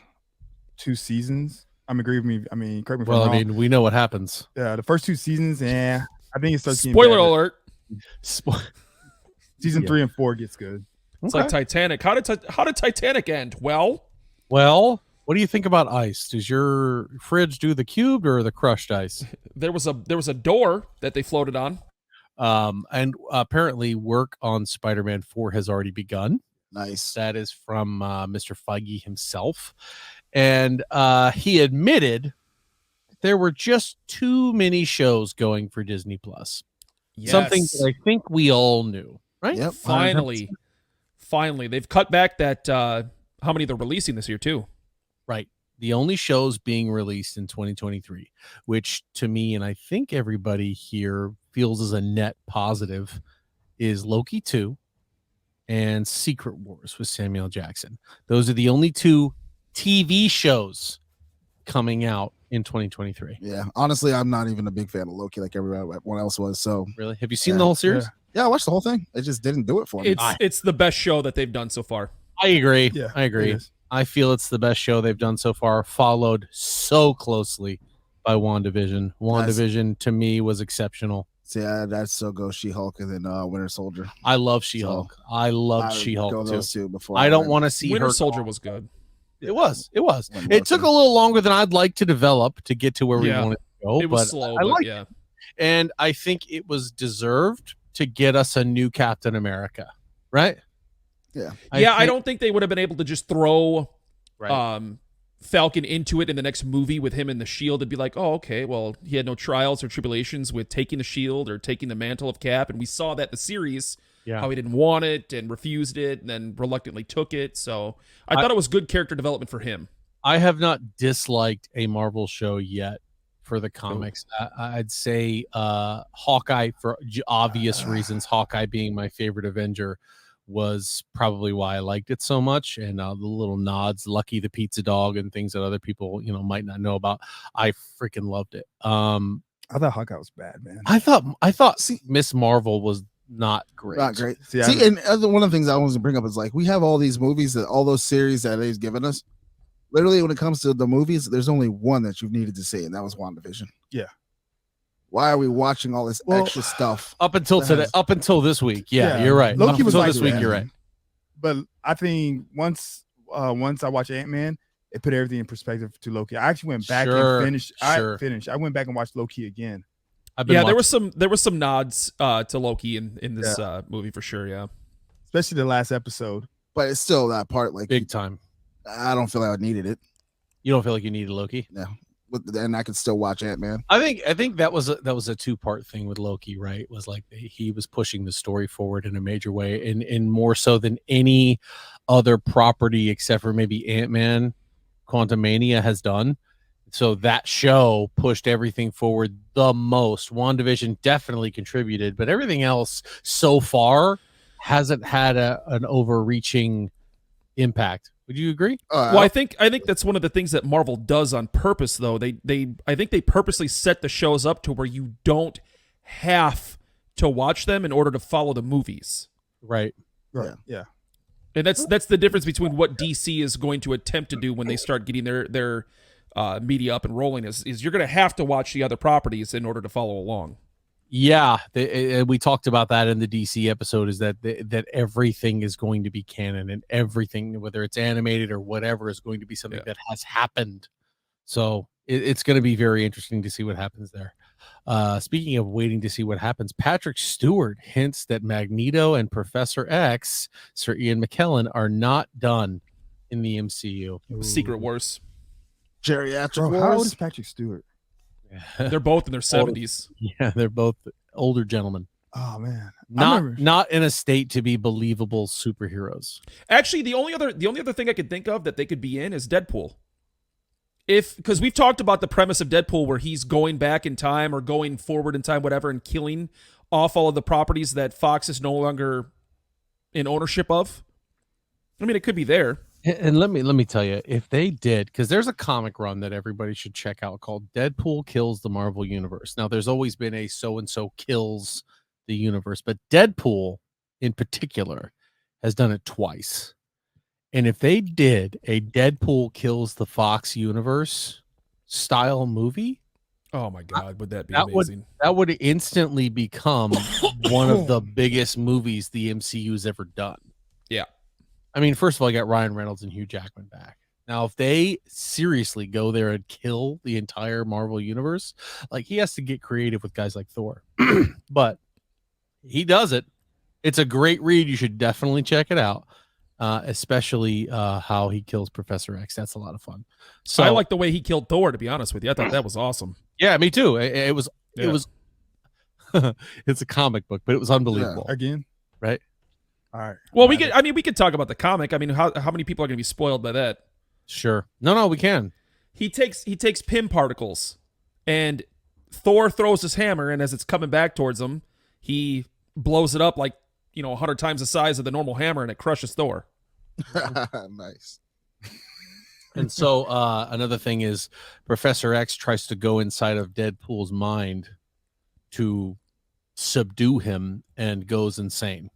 2 seasons. Agree with me. I mean, correct me if I'm wrong. I mean, we know what happens. Yeah, the first 2 seasons, I think it starts. Spoiler alert. Season 3 and 4 gets good. It's like Titanic. How did Titanic end? Well, what do you think about ice? Does your fridge do the cubed or the crushed ice? there was a door that they floated on. And apparently work on Spider-Man 4 has already begun. Nice. That is from Mr. Feige himself. And he admitted there were just too many shows going for Disney Plus. Yes. Something that I think we all knew, right? Yep. Finally, they've cut back that how many they're releasing this year too. Right. The only shows being released in 2023, which to me, and I think everybody here feels as a net positive, is Loki 2 and Secret Wars with Samuel Jackson. Those are the only 2 TV shows coming out in 2023. Yeah. Honestly, I'm not even a big fan of Loki like everyone else was. So Really? Have you seen the whole series? yeah, I watched the whole thing. It just didn't do it for me. It's the best show that they've done so far. I agree. Yeah, I agree. it is. I feel it's the best show they've done so far, followed so closely by WandaVision. WandaVision to me was exceptional. So yeah, that's so go She-Hulk and then Winter Soldier. I love She-Hulk. I loved She-Hulk go too. those 2 before. I don't want to see Winter her. Soldier was good. It was. When It took a little longer than I'd like to develop to get to where we wanted to go. It was but slow, I but liked yeah. it. And I think it was deserved to get us a new Captain America, right? Yeah. I don't think they would have been able to just throw Right. Falcon into it in the next movie with him and the shield, it'd be like, oh, okay, well, he had no trials or tribulations with taking the shield or taking the mantle of Cap, and we saw that in the series, how he didn't want it and refused it and then reluctantly took it. So I thought it was good character development for him. I have not disliked a Marvel show yet for the comics. I'd say Hawkeye, for obvious reasons, Hawkeye being my favorite Avenger, was probably why I liked it so much. And the little nods, Lucky the Pizza Dog, and things that other people, might not know about. I freaking loved it. I thought Hawkeye was bad, man. I thought Miss Marvel was not great. Not great. See, and one of the things I wanted to bring up is like we have all these movies all those series that he's given us. Literally, when it comes to the movies, there's only one that you've needed to see, and that was WandaVision. Yeah. Why are we watching all this extra stuff up until today? Up until this week, you're right. Loki was like this week, you're right. But I think once I watched Ant-Man, it put everything in perspective to Loki. I actually went back and finished. I went back and watched Loki again. There was some nods to Loki in this movie for sure. Yeah, especially the last episode. But it's still that part, like big time. I don't feel like I needed it. You don't feel like you needed Loki? No. And I could still watch Ant-Man. I think that was a two-part thing with Loki, right? It was like he was pushing the story forward in a major way, and more so than any other property except for maybe Ant-Man, Quantumania has done. So that show pushed everything forward the most. WandaVision definitely contributed, but everything else so far hasn't had an overreaching impact. Would you agree? Well, I think that's one of the things that Marvel does on purpose, though. I think they purposely set the shows up to where you don't have to watch them in order to follow the movies. Right. Yeah. And that's the difference between what DC is going to attempt to do when they start getting their media up and rolling is you're going to have to watch the other properties in order to follow along. Yeah, we talked about that in the DC episode, is that everything is going to be canon, and everything, whether it's animated or whatever, is going to be something that has happened. So it's going to be very interesting to see what happens there. Speaking of waiting to see what happens, Patrick Stewart hints that Magneto and Professor X, Sir Ian McKellen, are not done in the MCU. Secret Wars. Geriatric Wars. How old is Patrick Stewart? They're both in their 70s. Yeah, they're both older gentlemen. Oh man, not in a state to be believable superheroes. Actually, the only other thing I could think of that they could be in is Deadpool. Because we've talked about the premise of Deadpool where he's going back in time or going forward in time, whatever, and killing off all of the properties that Fox is no longer in ownership of. I mean, it could be there. And let me tell you, if they did, because there's a comic run that everybody should check out called Deadpool Kills the Marvel Universe. Now, there's always been a so-and-so kills the universe, but Deadpool in particular has done it twice. And if they did a Deadpool Kills the Fox Universe style movie, oh my God, would that be amazing? That would instantly become one of the biggest movies the MCU's ever done. Yeah. I mean, first of all, you got Ryan Reynolds and Hugh Jackman back. Now, if they seriously go there and kill the entire Marvel universe, like, he has to get creative with guys like Thor. But he does it. It's a great read. You should definitely check it out, especially how he kills Professor X. That's a lot of fun. So I like the way he killed Thor, to be honest with you. I thought that was awesome. Yeah, me too. It was it's a comic book, but it was unbelievable. Yeah. Again, right? All right. Well, we could talk about the comic. I mean, how many people are going to be spoiled by that? Sure. No, we can. He takes Pym particles, and Thor throws his hammer, and as it's coming back towards him, he blows it up like 100 times the size of the normal hammer, and it crushes Thor. Nice. And so another thing is Professor X tries to go inside of Deadpool's mind to subdue him and goes insane.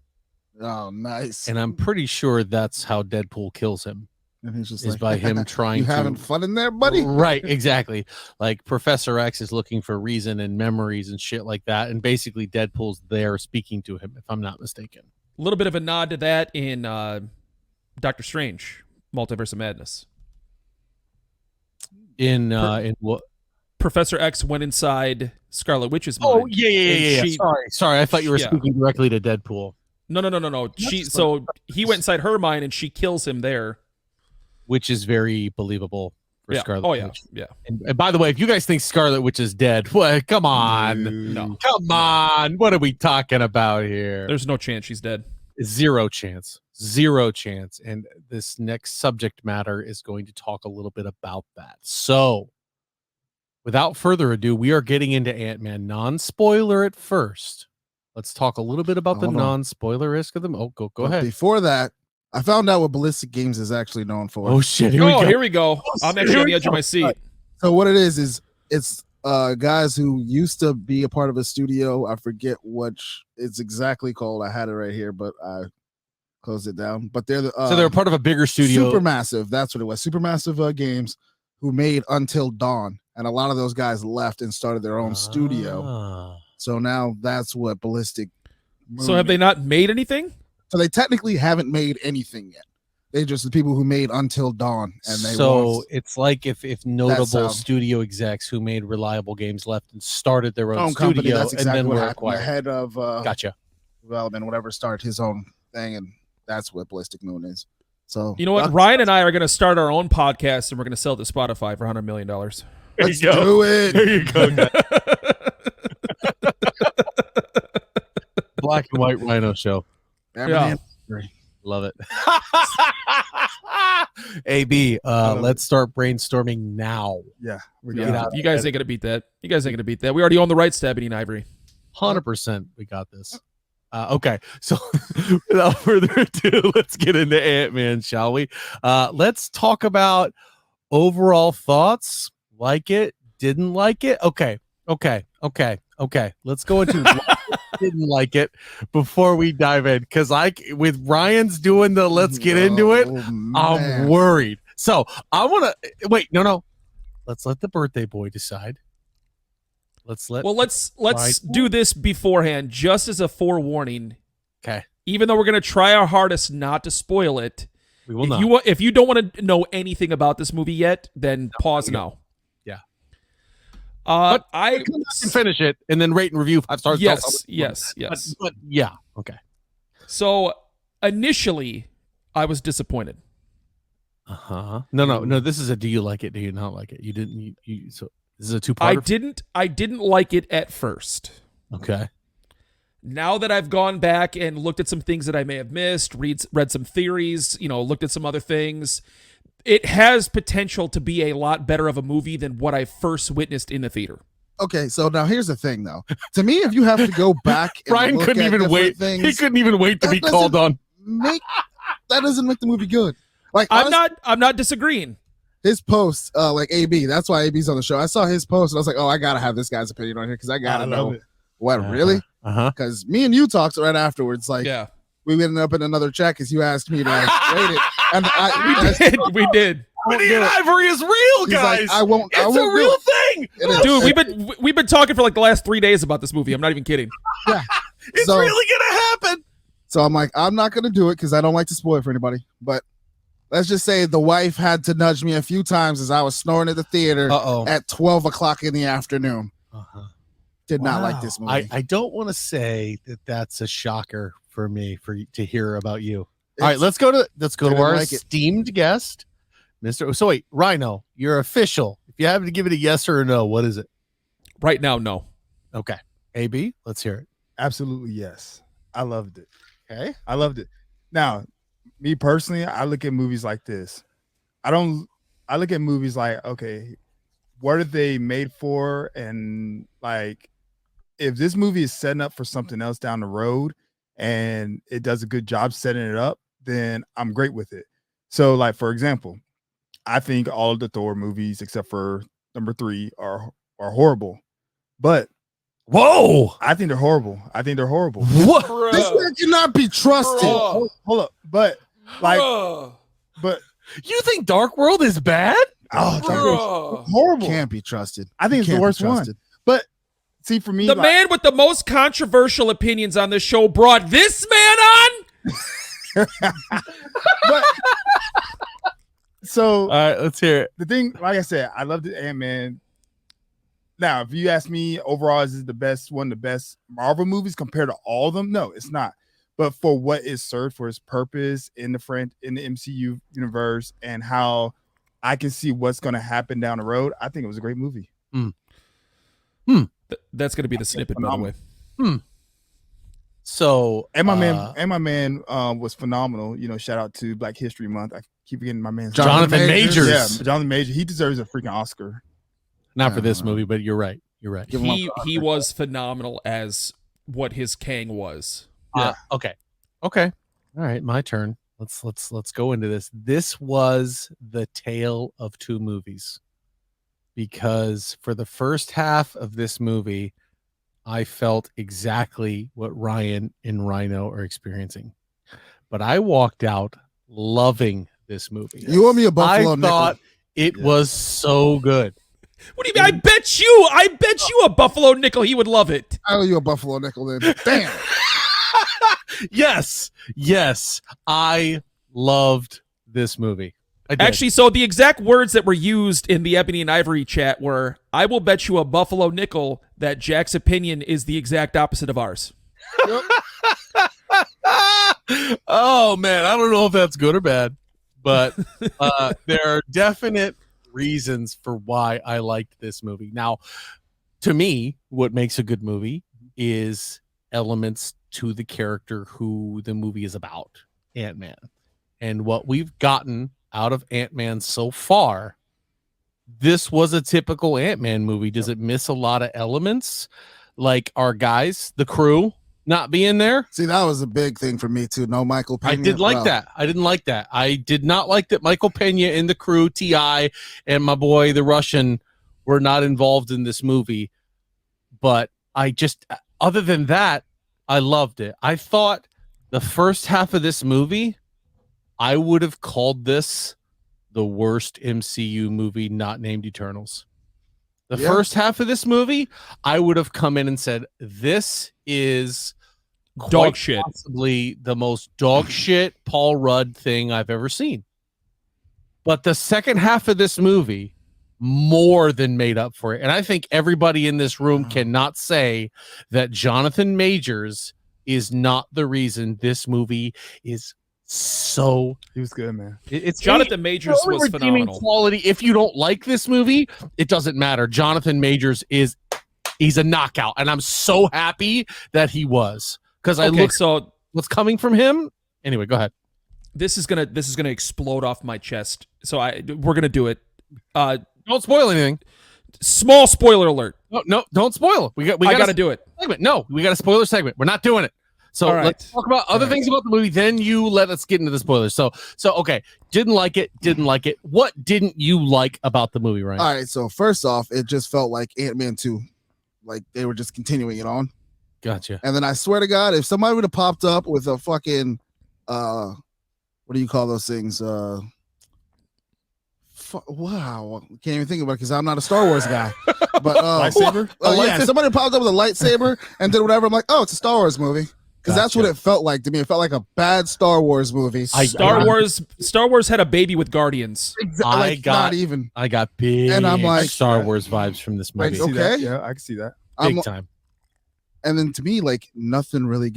Oh, nice. And I'm pretty sure that's how Deadpool kills him. And he's just is by him trying you having fun in there, buddy? Right, exactly. Like, Professor X is looking for reason and memories and shit like that. And basically Deadpool's there speaking to him, if I'm not mistaken. A little bit of a nod to that in Doctor Strange, Multiverse of Madness. In what? Professor X went inside Scarlet Witch's mind. Oh, yeah. Sorry. I thought you were speaking directly to Deadpool. No. He went inside her mind and she kills him there. Which is very believable. for Yeah. Scarlet Oh yeah. Witch. Yeah. And by the way, if you guys think Scarlet Witch is dead, well, come on. No. Come on. What are we talking about here? There's no chance she's dead. Zero chance. Zero chance. And this next subject matter is going to talk a little bit about that. So, without further ado, we are getting into Ant-Man. Non-spoiler at first. Let's talk a little bit about the non-spoiler risk of them. Oh, go ahead. Before that, I found out what Ballistic Games is actually known for. Oh shit! Here we go. I'm actually on the edge of my seat. So what it is it's guys who used to be a part of a studio. I forget which it's exactly called. I had it right here, but I closed it down. But they're the so they're part of a bigger studio. Supermassive. That's what it was. Supermassive Games, who made Until Dawn, and a lot of those guys left and started their own studio. So now that's what Ballistic. So have they not made anything? So they technically haven't made anything yet. They just the people who made Until Dawn, and they. So it's like if notable studio execs who made reliable games left and started their own studio, company. That's exactly and then what were happened. acquired. The head of Gotcha. development, whatever, started his own thing, and that's what Ballistic Moon is. So you know what? Ryan and I are going to start our own podcast, and we're going to sell it to Spotify for $100 million. Let's do it. There you go. Black and White Rhino Show. Yeah. Love it. AB, let's start brainstorming now. Yeah. You guys ain't going to beat that. You guys ain't going to beat that. We already own the rights to Ebony and Ivory. 100%. We got this. Okay. So without further ado, let's get into Ant-Man, shall we? Let's talk about overall thoughts. Like it? Didn't like it? Okay. Let's go into didn't like it before we dive in, because with Ryan's doing the let's get into it, I'm worried. So I want to wait. No. Let's let the birthday boy decide. Let's do this beforehand, just as a forewarning. Okay. Even though we're going to try our hardest not to spoil it, we will not. If you don't want to know anything about this movie yet, then pause now. Yeah. But I can finish it and then rate and review 5 stars. Yes. But yeah. Okay. So initially, I was disappointed. No. This is a do you like it? Do you not like it? You didn't. So this is a 2-parter. I didn't like it at first. Okay. Now that I've gone back and looked at some things that I may have missed, read some theories, looked at some other things, it has potential to be a lot better of a movie than what I first witnessed in the theater. Okay, so now here's the thing, though. To me, if you have to go back, and Ryan look couldn't at even wait. things, He couldn't even wait to be called on. That doesn't make the movie good. Like I'm not disagreeing. His post, like AB, that's why AB's on the show. I saw his post and I was like, oh, I gotta have this guy's opinion on here because I gotta know what really. Because me and you talked right afterwards. Like, yeah, we ended up in another chat because you asked me to rate it, and we did. Ebony and Ivory is real, guys. Like, I won't. It's a real thing, dude. We've been talking for like the last 3 days about this movie. I'm not even kidding. Yeah, it's really gonna happen. So I'm like, I'm not gonna do it because I don't like to spoil it for anybody. But let's just say the wife had to nudge me a few times as I was snoring at the theater at 12 o'clock in the afternoon. Did not like this movie. I don't want to say that that's a shocker for me to hear about you. All right, let's go to our esteemed guest, Mr. So wait, Rhino, you're official. If you have to give it a yes or a no, what is it? Right now, no. Okay. AB, let's hear it. Absolutely yes. I loved it. Okay. I loved it. Now, me personally, I look at movies like this. I look at movies like, okay, what are they made for? And like, if this movie is setting up for something else down the road and it does a good job setting it up, then I'm great with it. So like, for example, I think all of the Thor movies except for number 3 are horrible. But I think they're horrible. What? This man cannot be trusted. Hold up. But like, but you think Dark World is bad? Oh, horrible. Can't be trusted. I think it's the worst one. But see, for me, the man with the most controversial opinions on this show brought this man on. But so, all right, let's hear it. The thing, like I said, I loved it, Ant-Man. Now, if you ask me, overall, is it one of the best Marvel movies compared to all of them? No, it's not. But for what it served for its purpose in the MCU universe and how I can see what's going to happen down the road. I think it was a great movie. That's going to be the snippet, by the way. So And my man was phenomenal. You know, shout out to Black History Month. I keep forgetting my man. Jonathan Majors. Yeah, Jonathan Majors. He deserves a freaking Oscar. Not for this movie, but you're right. You're right. He was phenomenal as what his Kang was. Yeah. Okay. All right. My turn. Let's go into this. This was the tale of two movies, because for the first half of this movie, I felt exactly what Ryan and Rhino are experiencing, but I walked out loving this movie. You owe me a Buffalo I nickel. thought it was so good. What do you mean? I bet you a Buffalo nickel he would love it. I owe you a Buffalo nickel then. Damn. Yes. I loved this movie. I did. Actually, so the exact words that were used in the Ebony and Ivory chat were, I will bet you a Buffalo nickel that Jack's opinion is the exact opposite of ours. Oh, man. I don't know if that's good or bad, but there are definite reasons for why I liked this movie. Now, to me, what makes a good movie is elements to the character who the movie is about, Ant-Man. And what we've gotten out of Ant-Man so far, this was a typical Ant-Man movie. Does it miss a lot of elements? Like our guys, the crew, not being there? See, that was a big thing for me too. No Michael Pena. I did like that. I didn't like that. I did not like that Michael Pena and the crew, T.I., and my boy, the Russian, were not involved in this movie. But I just, other than that, I loved it. I thought the first half of this movie, I would have called this the worst MCU movie not named Eternals. The first half of this movie, I would have come in and said, this is Dog shit. Possibly the most dog shit Paul Rudd thing I've ever seen. But the second half of this movie more than made up for it. And I think everybody in this room cannot say that Jonathan Majors is not the reason this movie is so. He was good, man. It's Jonathan Majors was redeeming phenomenal. quality. If you don't like this movie, it doesn't matter. Jonathan Majors he's a knockout, and I'm so happy that he was, because so what's coming from him. Anyway, go ahead. This is gonna explode off my chest. So we're gonna do it. Don't spoil anything. Small spoiler alert. No, don't spoil it. I gotta do it. Segment. No, we got a spoiler segment. We're not doing it. So let's talk about other things about the movie. Then you let us get into the spoilers. So okay. Didn't like it. What didn't you like about the movie, Ryan? All right. So first off, it just felt like Ant-Man 2. Like they were just continuing it on. Gotcha. And then I swear to God, if somebody would have popped up with a fucking what do you call those things? Wow, can't even think about it because I'm not a Star Wars guy. But lightsaber? Yeah, somebody popped up with a lightsaber and did whatever. I'm like, oh, it's a Star Wars movie. Because that's what it felt like to me. It felt like a bad Star Wars movie. Star Wars had a baby with Guardians. I got big and I'm like, Star Wars vibes from this movie. Like, okay, yeah, I can see that big time. And then to me, like nothing really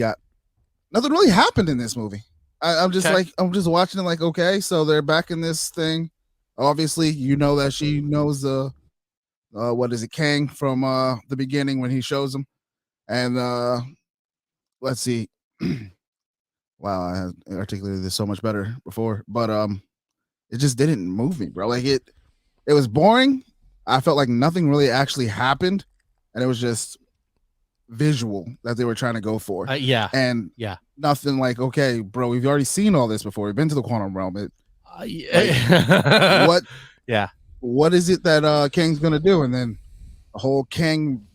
happened in this movie. I'm just watching it like, okay, so they're back in this thing. Obviously, you know that she knows what is it, Kang from the beginning when he shows him, and let's see. Wow, I had articulated this so much better before, but it just didn't move me, bro. Like it was boring. I felt like nothing really actually happened, and it was just visual that they were trying to go for. Nothing like, okay, bro, we've already seen all this before. We've been to the quantum realm. What is it that Kang's gonna do? And then the whole Kang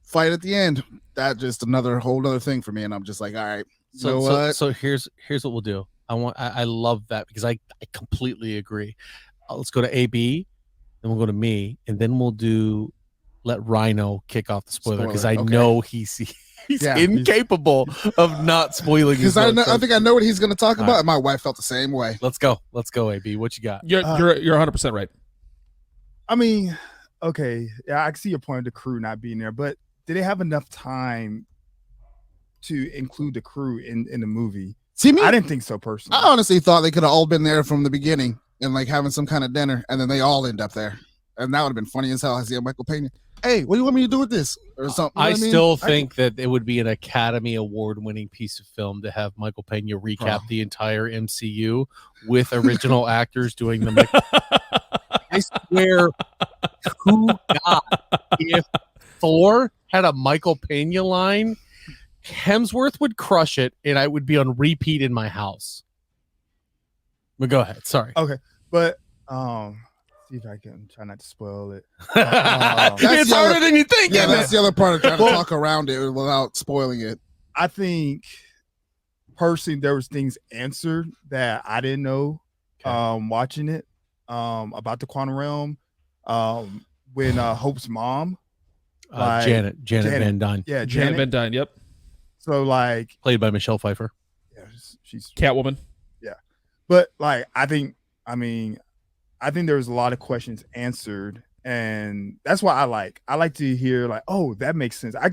fight at the end, that just whole other thing for me. And I'm just like, all right, so here's what we'll do. I love that because I completely agree. Let's go to AB, then we'll go to me, and then we'll let Rhino kick off the spoiler because I know he's incapable of not spoiling. Because I think I know what he's going to talk about, and my wife felt the same way. Let's go, AB. What you got? You're 100% right. I mean, okay, yeah, I can see your point of the crew not being there, but did they have enough time to include the crew in the movie? See, me, I didn't think so personally. I honestly thought they could have all been there from the beginning. and like having some kind of dinner, and then they all end up there, and that would have been funny as hell. I see Michael Pena. Hey, what do you want me to do with this or something? You know I what mean? still think that it would be an Academy Award-winning piece of film to have Michael Pena recap the entire MCU with original actors doing the. I swear to God, if Thor had a Michael Pena line, Hemsworth would crush it, and I would be on repeat in my house. But go ahead. Sorry. Okay, but see if I can try not to spoil it. It's harder than you think. Yeah, isn't that's it? the other part of trying to talk around it without spoiling it. I think personally there was things answered that I didn't know watching it about the quantum realm. When Hope's mom, Janet Van Dyne, yeah, Janet Van Dyne. Yep. So like, played by Michelle Pfeiffer. yeah, she's Catwoman. but like I think there was a lot of questions answered, and that's why I like to hear like, oh, that makes sense. I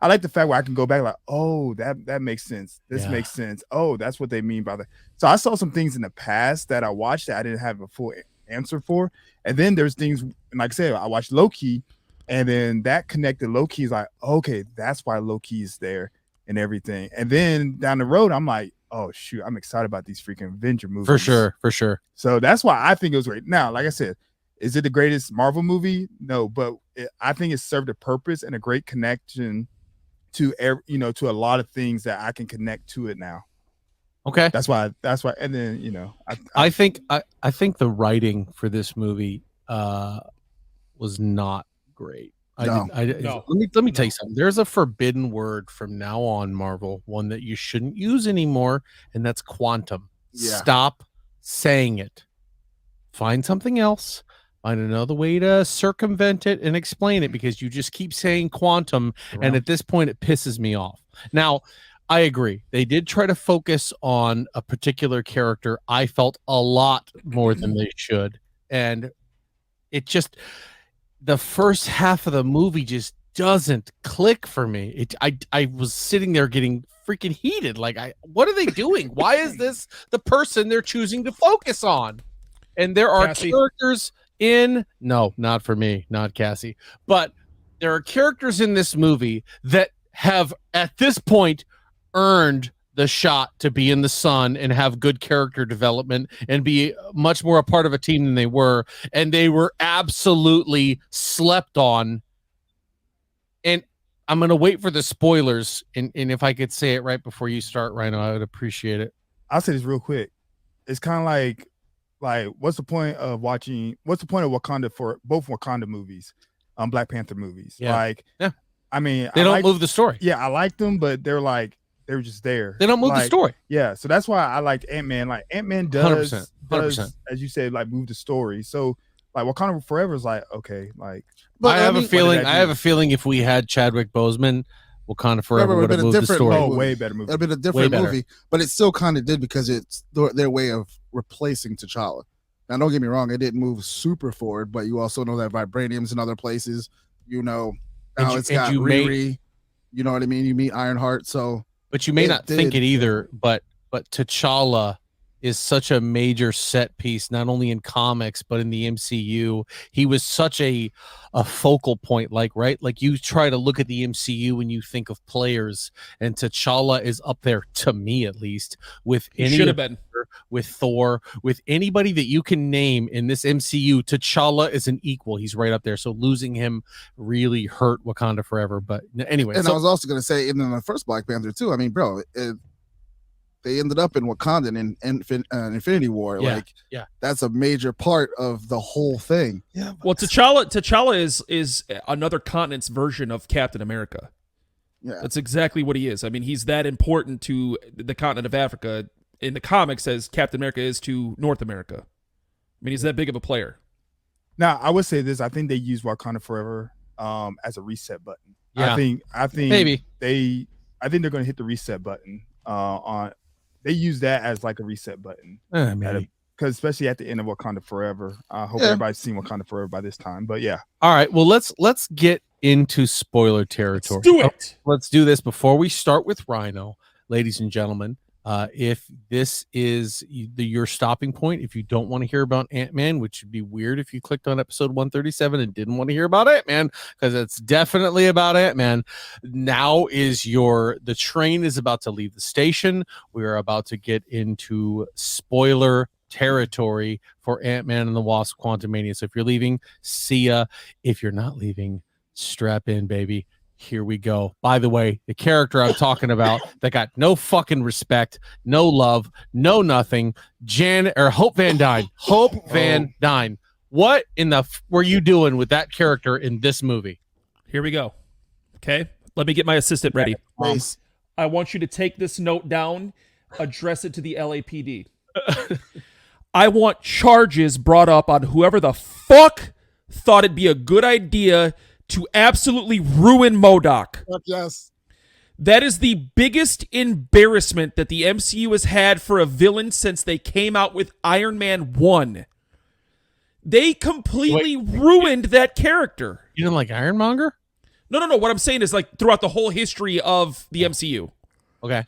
like the fact where I can go back like, oh, that makes sense. This makes sense. Oh, that's what they mean by that. So I saw some things in the past that I watched that I didn't have a full answer for, and then there's things, and like I said, I watched Loki, and then that connected. Loki is like, okay, that's why Loki is there and everything. And then down the road, I'm like, oh shoot, I'm excited about these freaking Avenger movies. For sure. So that's why I think it was great. Now, like I said, is it the greatest Marvel movie? No, but I think it served a purpose and a great connection to to a lot of things that I can connect to it now. Okay. That's why, and then I think the writing for this movie was not great. No. Let me tell you something. There's a forbidden word from now on, Marvel, one that you shouldn't use anymore, and that's quantum. Yeah. Stop saying it. Find something else. Find another way to circumvent it and explain it, because you just keep saying quantum, and at this point it pisses me off. Now, I agree. They did try to focus on a particular character. I felt a lot more than they should, and it just, the first half of the movie just doesn't click for me. I was sitting there getting freaking heated. Like, what are they doing? Why is this the person they're choosing to focus on? And there are characters in, no, not for me, not Cassie, but there are characters in this movie that have at this point earned the shot to be in the sun and have good character development and be much more a part of a team than they were, and they were absolutely slept on. And I'm going to wait for the spoilers, and if I could say it right before you start, Rhino, I would appreciate it. I'll say this real quick. It's kind of like what's the point of Wakanda for both Wakanda movies, Black Panther movies? I mean, they don't move the story. Yeah, I like them, but they're just there. They don't move the story. Yeah, so that's why I liked Ant-Man. Like Ant-Man does, 100%. as you said, like move the story. So like Wakanda Forever is like, okay, like, but I have a feeling if we had Chadwick Boseman, Wakanda Forever would have moved the story. Oh, way better movie. It'd been a different movie, but it still kind of did, because it's their way of replacing T'Challa. Now, don't get me wrong, it didn't move super forward, but you also know that vibranium's in other places. Now it's got Riri. You know what I mean? You meet Ironheart, so. But you may not think it either, but T'Challa is such a major set piece, not only in comics, but in the MCU. He was such a focal point, like you try to look at the MCU when you think of players, and T'Challa is up there, to me at least, with with Thor, with anybody that you can name in this MCU. T'Challa is an equal. He's right up there. So losing him really hurt Wakanda Forever. But anyway. And I was also going to say, in the first Black Panther too, I mean, bro, they ended up in Wakanda in Infinity War. Yeah. That's a major part of the whole thing. Yeah. Well, T'Challa is another continent's version of Captain America. Yeah. That's exactly what he is. I mean, he's that important to the continent of Africa in the comics as Captain America is to North America. I mean, he's that big of a player. Now, I would say this. I think they use Wakanda Forever as a reset button. Yeah. I think maybe I think they're going to hit the reset button on. They use that as like a reset button, because especially at the end of Wakanda Forever. I hope everybody's seen Wakanda Forever by this time. But yeah. All right. Well, let's get into spoiler territory. Let's do it. Let's do this before we start with Rhino, ladies and gentlemen. If this is your stopping point, if you don't want to hear about Ant-Man, which would be weird if you clicked on episode 137 and didn't want to hear about Ant-Man, because it's definitely about Ant-Man. Now is the train is about to leave the station. We are about to get into spoiler territory for Ant-Man and the Wasp Quantumania. So if you're leaving, see ya. If you're not leaving, strap in, baby. Here we go. By the way, the character I'm talking about that got no fucking respect, no love, no nothing. Hope Van Dyne. Hope Van Dyne. What in the were you doing with that character in this movie? Here we go. Okay, let me get my assistant ready. Nice. I want you to take this note down, address it to the LAPD. I want charges brought up on whoever the fuck thought it'd be a good idea to absolutely ruin MODOK. Yes. That is the biggest embarrassment that the MCU has had for a villain since they came out with Iron Man 1. They completely ruined that character. You didn't like Ironmonger? No. What I'm saying is, like, throughout the whole history of the MCU. Okay.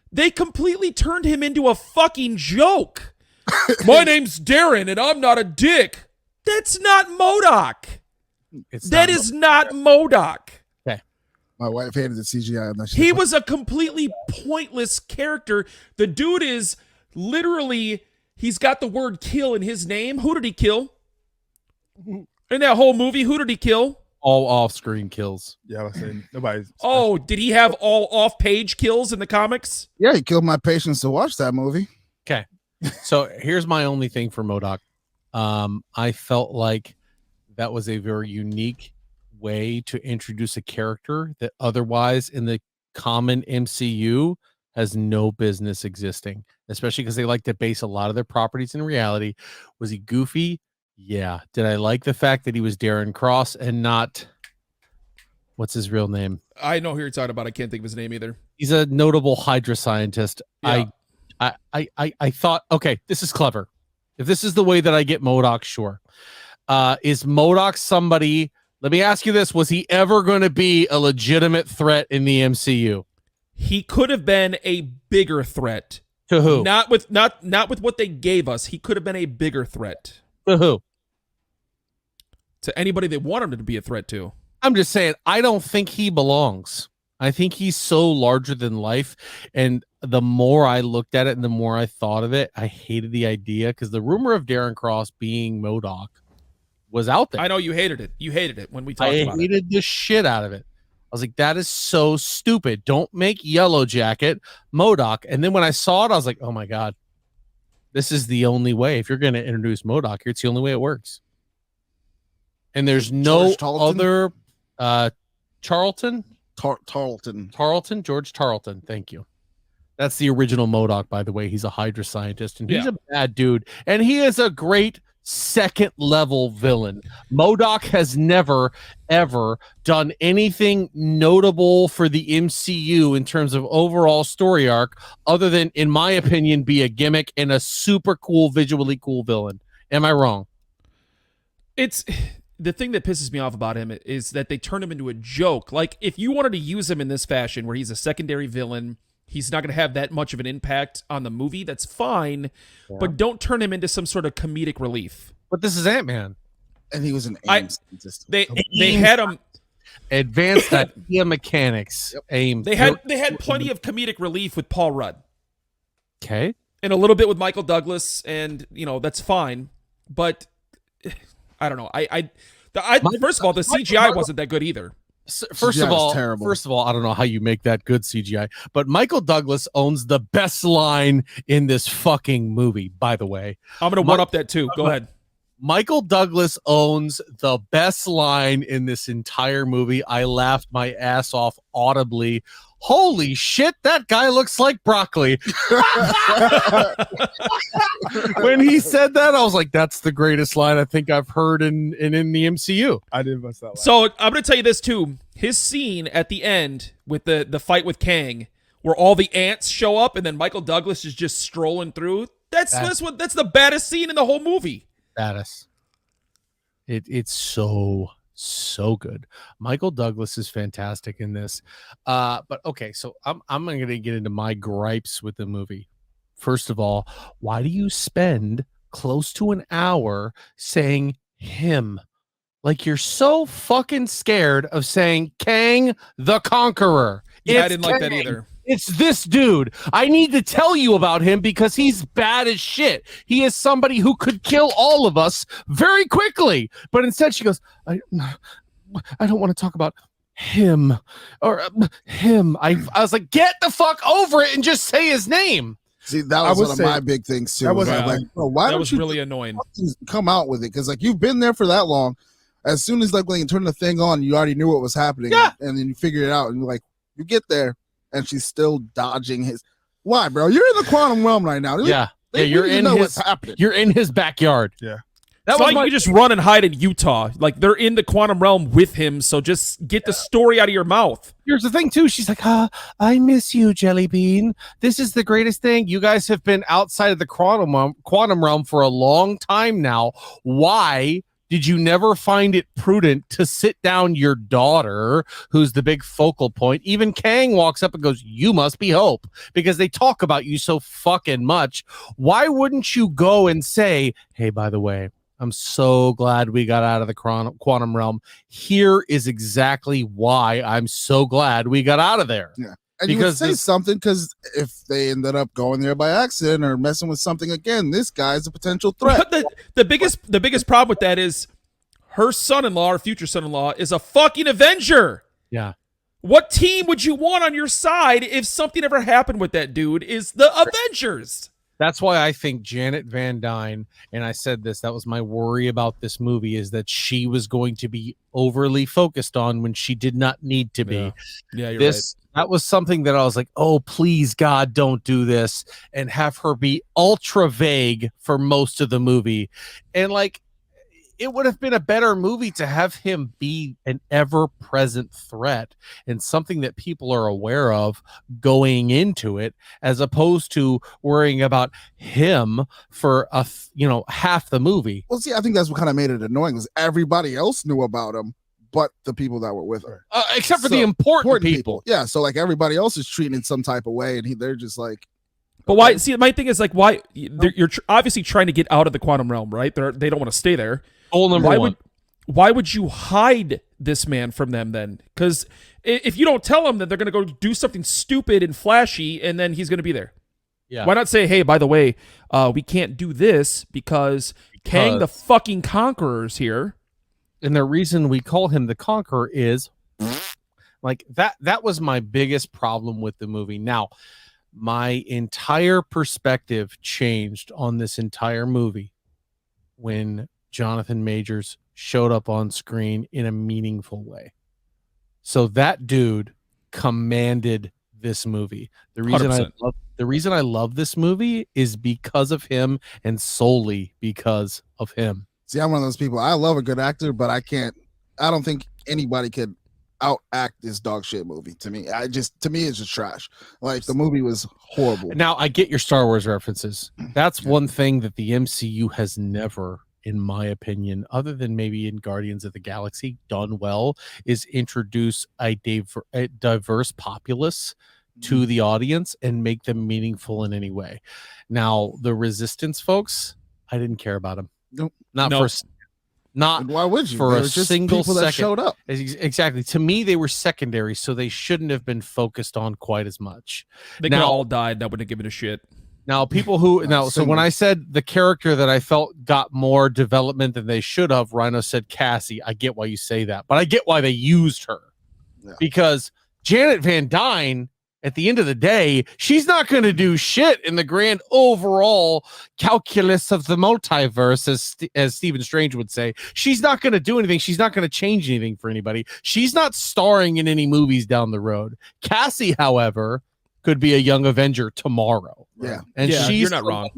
They completely turned him into a fucking joke. My name's Darren, and I'm not a dick. That's not MODOK. That is not MODOK. Okay. My wife hated the CGI on that shit. He was a completely pointless character. The dude is literally, he's got the word kill in his name. Who did he kill? In that whole movie, who did he kill? All off-screen kills. Yeah, I was saying nobody's. Oh, did he have all off-page kills in the comics? Yeah, he killed my patience to watch that movie. Okay. So here's my only thing for MODOK. I felt like that was a very unique way to introduce a character that otherwise in the common MCU has no business existing, especially because they like to base a lot of their properties in reality. Was he goofy? Yeah. Did I like the fact that he was Darren Cross and not, what's his real name? I know who you're talking about. I can't think of his name either. He's a notable Hydra scientist. Yeah. I thought, okay, this is clever. If this is the way that I get MODOK, sure. Is MODOK somebody, let me ask you this, was he ever going to be a legitimate threat in the MCU? He could have been a bigger threat. To who? Not with what they gave us. He could have been a bigger threat. To who? To anybody they want him to be a threat to. I'm just saying, I don't think he belongs. I think he's so larger than life. And the more I looked at it and the more I thought of it, I hated the idea because the rumor of Darren Cross being MODOK was out there. I know you hated it. You hated it when we talked about it. I hated the shit out of it. I was like, that is so stupid. Don't make Yellow Jacket MODOK. And then when I saw it, I was like, oh my God, this is the only way. If you're going to introduce MODOK, it's the only way it works. And there's no other Charlton? Tarleton. George Tarleton. Thank you. That's the original MODOK, by the way. He's a Hydra scientist, and he's a bad dude. And he is a great second-level villain. MODOK has never, ever done anything notable for the MCU in terms of overall story arc, other than, in my opinion, be a gimmick and a super cool, visually cool villain. Am I wrong? It's... The thing that pisses me off about him is that they turn him into a joke. Like, if you wanted to use him in this fashion where he's a secondary villain, he's not going to have that much of an impact on the movie, that's fine, but don't turn him into some sort of comedic relief. But this is Ant-Man. And he was an AIM scientist. They had him... Advanced idea mechanics. Yep. AIM. They had plenty of comedic relief with Paul Rudd. Okay. And a little bit with Michael Douglas, and, you know, that's fine. But... I don't know. First of all, the CGI wasn't that good either. First of all, I don't know how you make that good CGI, but Michael Douglas owns the best line in this fucking movie, by the way. I'm going to one up that too. Go ahead. Michael Douglas owns the best line in this entire movie. I laughed my ass off audibly. Holy shit, that guy looks like broccoli. When he said that, I was like, that's the greatest line I think I've heard in the MCU. I didn't bust that line. So I'm going to tell you this too. His scene at the end with the fight with Kang, where all the ants show up and then Michael Douglas is just strolling through. That's the baddest scene in the whole movie. Baddest. It's so so good. Michael Douglas is fantastic in this. But okay, so I'm going to get into my gripes with the movie. First of all, why do you spend close to an hour saying him? Like, you're so fucking scared of saying Kang the Conqueror. Yeah, I It's didn't like that Kang. either. It's this dude. I need to tell you about him because he's bad as shit. He is somebody who could kill all of us very quickly. But instead she goes, I don't want to talk about him or him. I was like, get the fuck over it and just say his name. See, that was one of my big things too. That was like, bro, why that don't was you really annoying. come out with it? Because like you've been there for that long. As soon as like when you turn the thing on, you already knew what was happening. Yeah. And then you figure it out, and you're like, you get there, and she's still dodging his. Why, bro? You're in the quantum realm right now. Yeah, you're in what's happening. You're in his backyard. Yeah. It's That was like you just run and hide in Utah. Like, they're in the quantum realm with him, so just get the story out of your mouth. Here's the thing, too. She's like, I miss you, Jelly Bean. This is the greatest thing. You guys have been outside of the quantum realm for a long time now. Why did you never find it prudent to sit down your daughter, who's the big focal point? Even Kang walks up and goes, you must be Hope, because they talk about you so fucking much. Why wouldn't you go and say, hey, by the way, I'm so glad we got out of the quantum realm. Here is exactly why I'm so glad we got out of there. Yeah. And you would say something, because if they ended up going there by accident or messing with something again, this guy's a potential threat. The biggest problem with that is her son-in-law or future son-in-law is a fucking Avenger. Yeah. What team would you want on your side if something ever happened with that dude? Is the Avengers. That's why I think Janet Van Dyne, and I said this, that was my worry about this movie, is that she was going to be overly focused on when she did not need to be. Yeah, you're right. That was something that I was like, oh, please, God, don't do this, and have her be ultra vague for most of the movie. And like, it would have been a better movie to have him be an ever-present threat and something that people are aware of going into it, as opposed to worrying about him for half the movie. Well, see, I think that's what kind of made it annoying, is everybody else knew about him but the people that were with her, except for the important people. Yeah, so like everybody else is treating it some type of way, and they're just like. But why? See, my thing is like, why you're obviously trying to get out of the quantum realm, right? They don't want to stay there. Goal number one. Why would you hide this man from them then? Because if you don't tell him that they're going to go do something stupid and flashy, and then he's going to be there. Yeah. Why not say, hey, by the way, we can't do this because Kang the fucking Conqueror's here. And the reason we call him the Conqueror is like that was my biggest problem with the movie. Now, my entire perspective changed on this entire movie when Jonathan Majors showed up on screen in a meaningful way. So that dude commanded this movie. The reason I love this movie is because of him, and solely because of him. See, I'm one of those people. I love a good actor, but I don't think anybody could outact this dog shit movie. To me, to me, it's just trash. Like, the movie was horrible. Now, I get your Star Wars references. That's one thing that the MCU has never, in my opinion, other than maybe in Guardians of the Galaxy, done well, is introduce a diverse populace to the audience and make them meaningful in any way. Now, the Resistance folks, I didn't care about them. Nope. Why would you? For they a were just single people second that showed up. Exactly. To me, they were secondary, so they shouldn't have been focused on quite as much. They could have all died. That wouldn't have given a shit. Now, people who so when I said the character that I felt got more development than they should have, Rhino said Cassie. I get why you say that, but I get why they used her, because Janet Van Dyne, at the end of the day, she's not going to do shit in the grand overall calculus of the multiverse, as Stephen Strange would say. She's not going to do anything. She's not going to change anything for anybody. She's not starring in any movies down the road. Cassie, however, could be a young Avenger tomorrow. Yeah. And she's you're not wrong.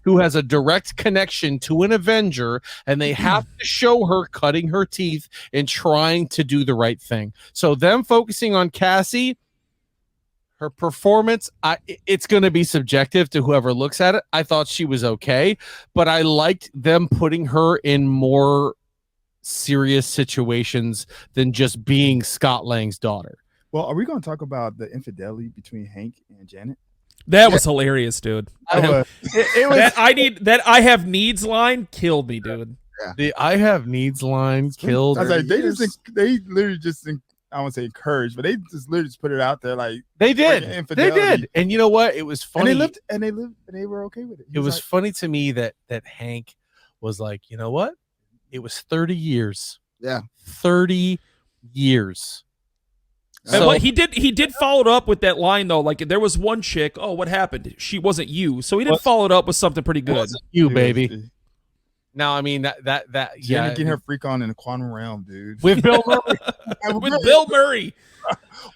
Who has a direct connection to an Avenger, and they have to show her cutting her teeth and trying to do the right thing. So them focusing on Cassie, her performance, it's going to be subjective to whoever looks at it. I thought she was okay, but I liked them putting her in more serious situations than just being Scott Lang's daughter. Well, are we going to talk about the infidelity between Hank and Janet? That was hilarious, dude. It was That I have needs line killed me, dude. The I have needs line killed. I was like, they literally just, I won't say encouraged, but they just literally just put it out there like they did. freaking They infidelity. did. And you know what? It was funny. And they were okay with it. It was funny to me that Hank was like, you know what? It was 30 years. Yeah. 30 years. So, but he did follow it up with that line though. Like there was one chick. Oh, what happened? She wasn't you. So he did follow it up with something pretty good. You baby. Now I mean that Janet getting her freak on in the quantum realm, dude. with Bill Murray. With Bill Murray.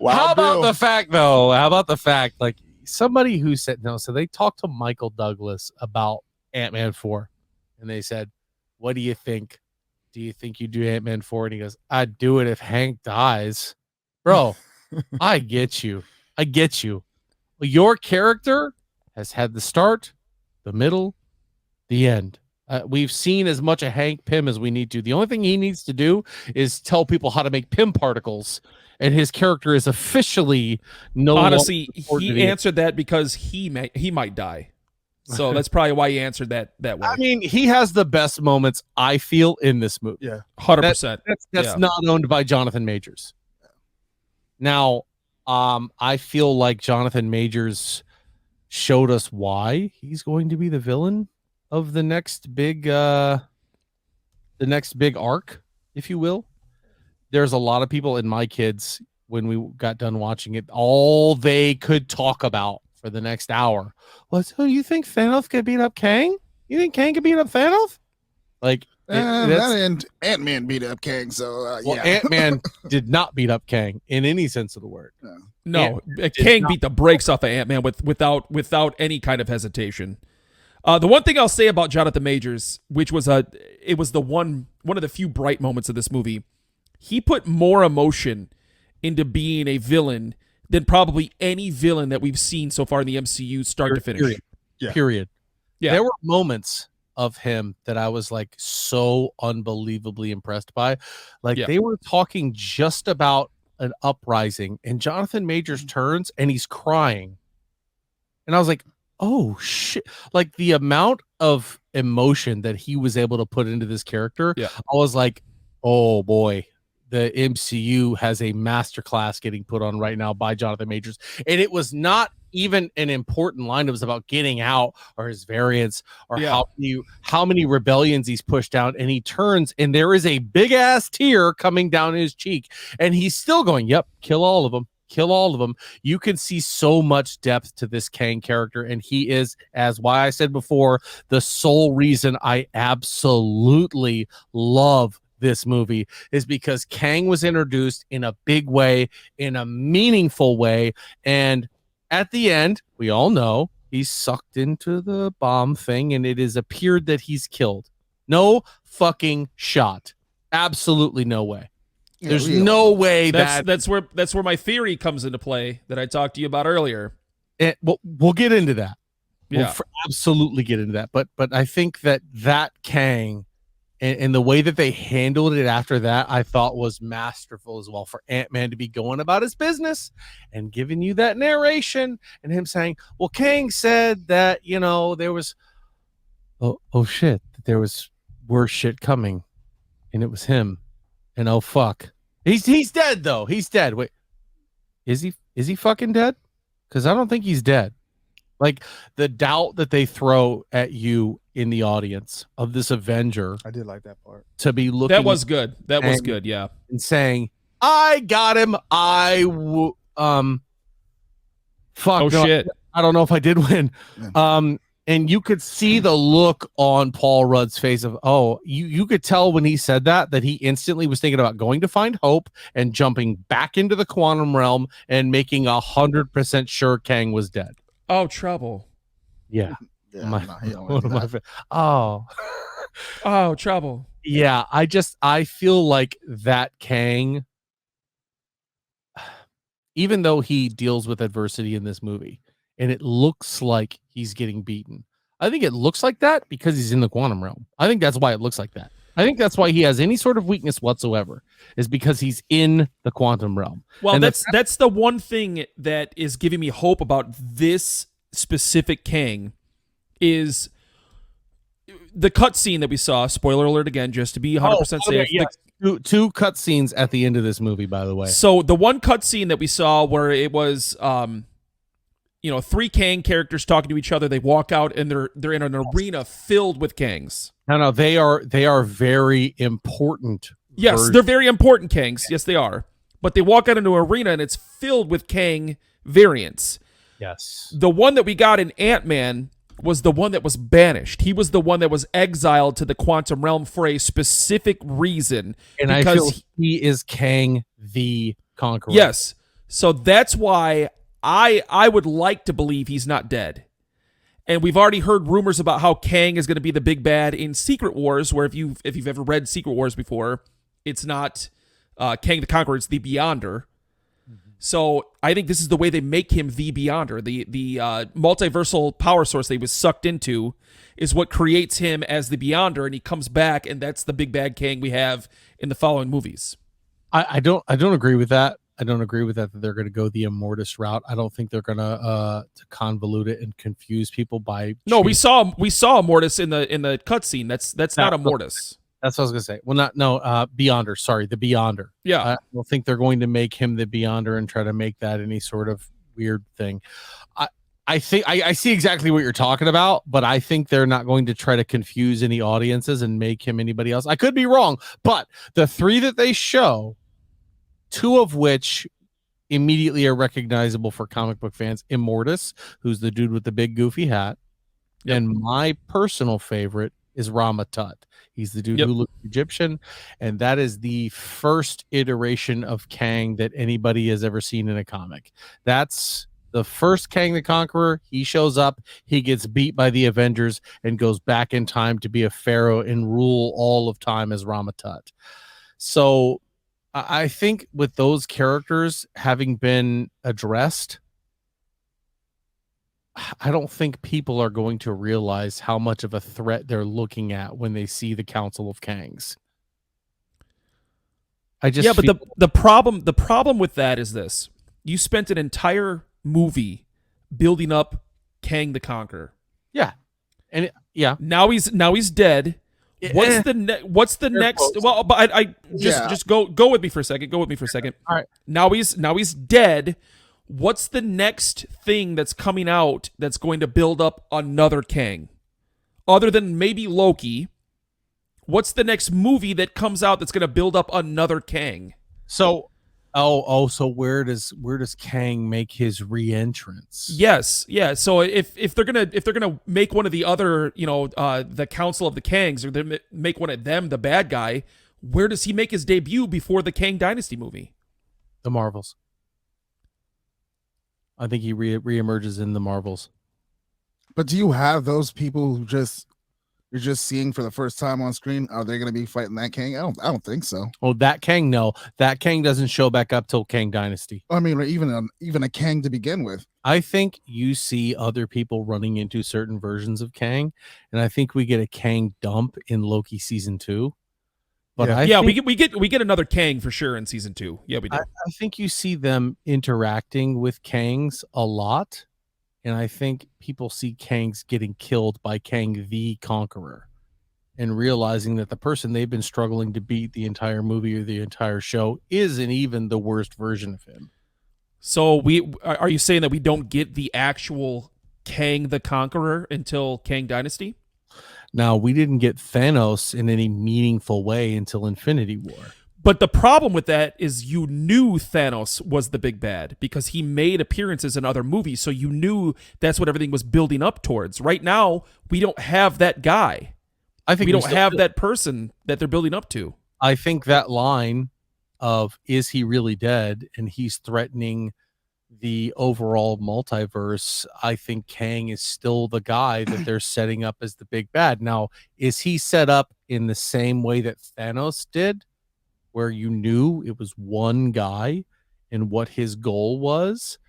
Wow, How about Bill. the fact though? How about the fact like somebody who said no? So they talked to Michael Douglas about Ant-Man 4, and they said, "What do you think? Do you think you do Ant-Man 4?" And he goes, "I'd do it if Hank dies." Bro, I get you. I get you. Your character has had the start, the middle, the end. We've seen as much of Hank Pym as we need to. The only thing he needs to do is tell people how to make Pym particles, and his character is officially no. Honestly, he answered that because he might die. So that's probably why he answered that way. I mean, he has the best moments, I feel, in this movie. Yeah, 100%. That's not owned by Jonathan Majors. Now, I feel like Jonathan Majors showed us why he's going to be the villain of the next big arc, if you will. There's a lot of people in my kids, when we got done watching it, all they could talk about for the next hour was, "Oh, you think Thanos could beat up Kang? You think Kang could beat up Thanos?" Like, that Ant-Man beat up Kang, so well, yeah. Ant-Man did not beat up Kang in any sense of the word. No, Kang beat the brakes off of Ant-Man without any kind of hesitation. The one thing I'll say about Jonathan Majors, which was it was the one of the few bright moments of this movie, he put more emotion into being a villain than probably any villain that we've seen so far in the MCU start to finish. Period. Yeah. Period. Yeah. There were moments of him that I was like so unbelievably impressed by. Like they were talking just about an uprising, and Jonathan Majors turns and he's crying. And I was like, oh shit. Like the amount of emotion that he was able to put into this character, I was like, oh boy, the MCU has a masterclass getting put on right now by Jonathan Majors. And it was not even an important line. It was about getting out or his variants or how many rebellions he's pushed down. And he turns and there is a big ass tear coming down his cheek. And he's still going, yep, kill all of them. Kill all of them. You can see so much depth to this Kang character, and he is, as why I said before, the sole reason I absolutely love this movie is because Kang was introduced in a big way, in a meaningful way, and at the end, we all know he's sucked into the bomb thing, and it is appeared that he's killed. No fucking shot. Absolutely no way. There's no way that's where my theory comes into play that I talked to you about earlier. We'll get into that. Yeah, we'll absolutely get into that. But I think that Kang and the way that they handled it after that, I thought was masterful as well. For Ant-Man to be going about his business and giving you that narration and him saying, "Well, Kang said that there was oh shit, there was worse shit coming, and it was him." And oh fuck, he's dead though. He's dead. Wait, is he fucking dead? Because I don't think he's dead. Like the doubt that they throw at you in the audience of this Avenger, I did like that part. to be looking. That was good. That was good. Yeah, and saying, "I got him. Fuck. Oh no, shit. I don't know if I did win." And you could see the look on Paul Rudd's face of, you could tell when he said that he instantly was thinking about going to find Hope and jumping back into the quantum realm and making 100% sure Kang was dead. Oh, trouble. Yeah. Oh, trouble. Yeah. I feel like that Kang, even though he deals with adversity in this movie, and it looks like he's getting beaten, I think it looks like that because he's in the quantum realm. I think that's why it looks like that. I think that's why he has any sort of weakness whatsoever, is because he's in the quantum realm. Well, And that's the one thing that is giving me hope about this specific Kang is the cutscene that we saw. Spoiler alert again, just to be 100% safe. Yes. Two cutscenes at the end of this movie, by the way. So the one cutscene that we saw where it was, three Kang characters talking to each other. They walk out and they're in an arena filled with Kangs. No, they are very important. Yes, they're very important Kangs. Yes, they are. But they walk out into an arena and it's filled with Kang variants. Yes. The one that we got in Ant-Man was the one that was banished. He was the one that was exiled to the quantum realm for a specific reason. And I feel he is Kang the Conqueror. Yes. So that's why I would like to believe he's not dead. And we've already heard rumors about how Kang is going to be the big bad in Secret Wars, where if you've ever read Secret Wars before, it's not Kang the Conqueror, it's the Beyonder. So I think this is the way they make him the Beyonder. The multiversal power source that he was sucked into is what creates him as the Beyonder, and he comes back, and that's the big bad Kang we have in the following movies. I don't agree with that. I don't agree with that they're going to go the Immortus route. I don't think they're going to convolute it and confuse people by. No, we saw Immortus in the cutscene. That's not Immortus. That's what I was gonna say. Well, Beyonder. Sorry, the Beyonder. Yeah, I don't think they're going to make him the Beyonder and try to make that any sort of weird thing. I think I see exactly what you're talking about, but I think they're not going to try to confuse any audiences and make him anybody else. I could be wrong, but the three that they show, two of which immediately are recognizable for comic book fans: Immortus, who's the dude with the big goofy hat, and my personal favorite is Rama Tut. He's the dude who looks Egyptian, and that is the first iteration of Kang that anybody has ever seen in a comic. That's the first Kang the Conqueror. He shows up, he gets beat by the Avengers, and goes back in time to be a pharaoh and rule all of time as Rama Tut. So I think with those characters having been addressed, I don't think people are going to realize how much of a threat they're looking at when they see the Council of Kangs. But the problem with that is this: you spent an entire movie building up Kang the Conqueror. Yeah, and now he's dead. What's the next? Close. Well, but I just go with me for a second. Go with me for a second. All right. Now he's dead. What's the next thing that's coming out that's going to build up another Kang? Other than maybe Loki, what's the next movie that comes out that's going to build up another Kang? So, so where does Kang make his re-entrance? Yes, yeah. So if they're gonna make one of the other, the Council of the Kangs, or they make one of them the bad guy, where does he make his debut before the Kang Dynasty movie? The Marvels. I think he reemerges in the Marvels. But do you have those people who you're just seeing for the first time on screen? Are they going to be fighting that Kang? I don't think so. Oh, that Kang, no. That Kang doesn't show back up till Kang Dynasty. I mean, or even a Kang to begin with. I think you see other people running into certain versions of Kang, and I think we get a Kang dump in Loki season 2. But we get another Kang for sure in season 2. Yeah, we do. I think you see them interacting with Kangs a lot, and I think people see Kangs getting killed by Kang the Conqueror, and realizing that the person they've been struggling to beat the entire movie or the entire show isn't even the worst version of him. So are you saying that we don't get the actual Kang the Conqueror until Kang Dynasty? Now, we didn't get Thanos in any meaningful way until Infinity War. But the problem with that is you knew Thanos was the big bad because he made appearances in other movies, so you knew that's what everything was building up towards. Right now, we don't have that guy. I think we don't have that person that they're building up to. I think that line of, is he really dead, and he's threatening the overall multiverse, I think Kang is still the guy that they're setting up as the big bad. Now, is he set up in the same way that Thanos did, where you knew it was one guy and what his goal was?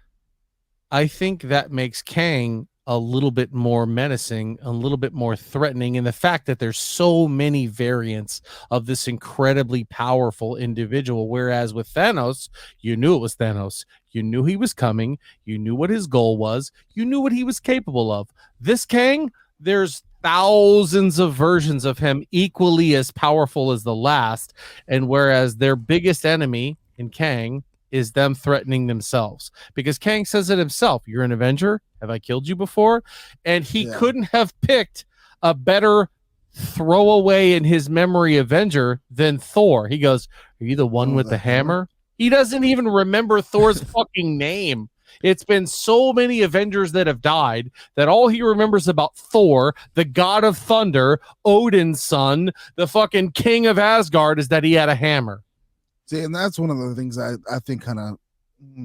I think that makes Kang a little bit more menacing, a little bit more threatening, and the fact that there's so many variants of this incredibly powerful individual, whereas with Thanos, you knew it was Thanos. You knew he was coming. You knew what his goal was. You knew what he was capable of. This Kang, there's thousands of versions of him equally as powerful as the last, and whereas their biggest enemy in Kang is them threatening themselves, because Kang says it himself, you're an Avenger, have I killed you before? And he couldn't have picked a better throwaway in his memory Avenger than Thor. He goes, are you the one with the hammer? He doesn't even remember Thor's fucking name. It's been so many Avengers that have died that all he remembers about Thor, the god of thunder, Odin's son, the fucking king of Asgard, is that he had a hammer. See, and that's one of the things I think kind of,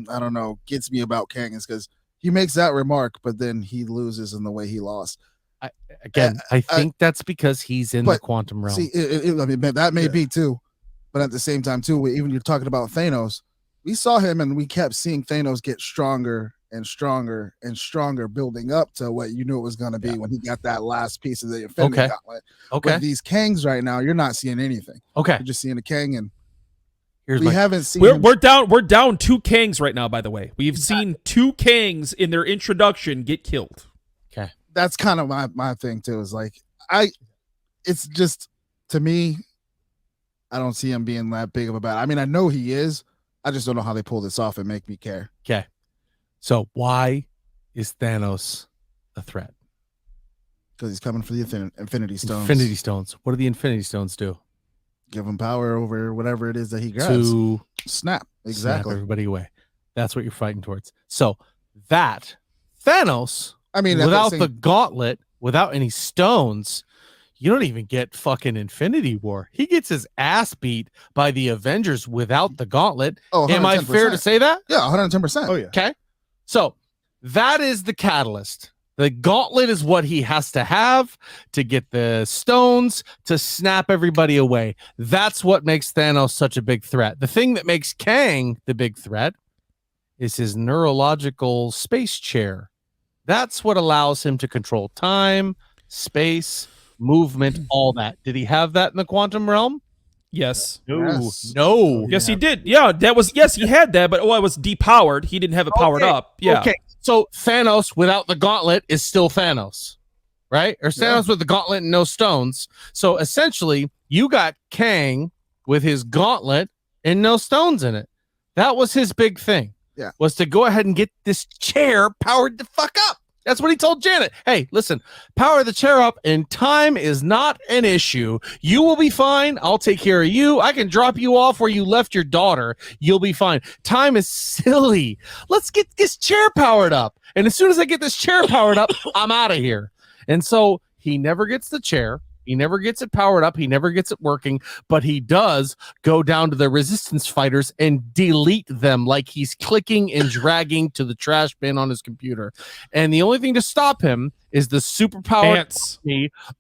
I don't know, gets me about Kang, is because he makes that remark, but then he loses in the way he lost. I think that's because he's in the quantum realm. See, I mean, that may be too, but at the same time too, even you're talking about Thanos, we saw him and we kept seeing Thanos get stronger and stronger and stronger, building up to what you knew it was going to be when he got that last piece of the Infinity Gauntlet. Okay. With these Kangs right now, you're not seeing anything. Okay. You're just seeing a Kang, and we haven't seen. We're down 2 Kangs right now. By the way, we've seen 2 Kangs in their introduction get killed. Okay, that's kind of my thing too. Is like it's just, to me, I don't see him being that big of a bad. I mean, I know he is. I just don't know how they pull this off and make me care. Okay, so why is Thanos a threat? Because he's coming for the Infinity Stones. Infinity Stones. What do the Infinity Stones do? Give him power over whatever it is that he grabs. To snap. Exactly. Snap everybody away. That's what you're fighting towards. So that Thanos, I mean, without the gauntlet, without any stones, you don't even get fucking Infinity War. He gets his ass beat by the Avengers without the gauntlet. Oh, am I fair to say that? Yeah, 110%. Oh yeah. Okay. So that is the catalyst. The gauntlet is what he has to have to get the stones to snap everybody away. That's what makes Thanos such a big threat. The thing that makes Kang the big threat is his neurological space chair. That's what allows him to control time, space, movement, all that. Did he have that in the quantum realm? Yes. No. Yes, he did. Yeah, that was, yes, he had that, but it was depowered. He didn't have it powered up. Yeah. Okay. So Thanos without the gauntlet is still Thanos, right? Or Thanos with the gauntlet and no stones. So essentially, you got Kang with his gauntlet and no stones in it. That was his big thing. Yeah. Was to go ahead and get this chair powered the fuck up. That's what he told Janet. Hey, listen, power the chair up and time is not an issue. You will be fine. I'll take care of you. I can drop you off where you left your daughter. You'll be fine. Time is silly. Let's get this chair powered up. And as soon as I get this chair powered up, I'm out of here. And so he never gets the chair. He never gets it powered up. He never gets it working, but he does go down to the resistance fighters and delete them like he's clicking and dragging to the trash bin on his computer. And the only thing to stop him is the superpower Ants.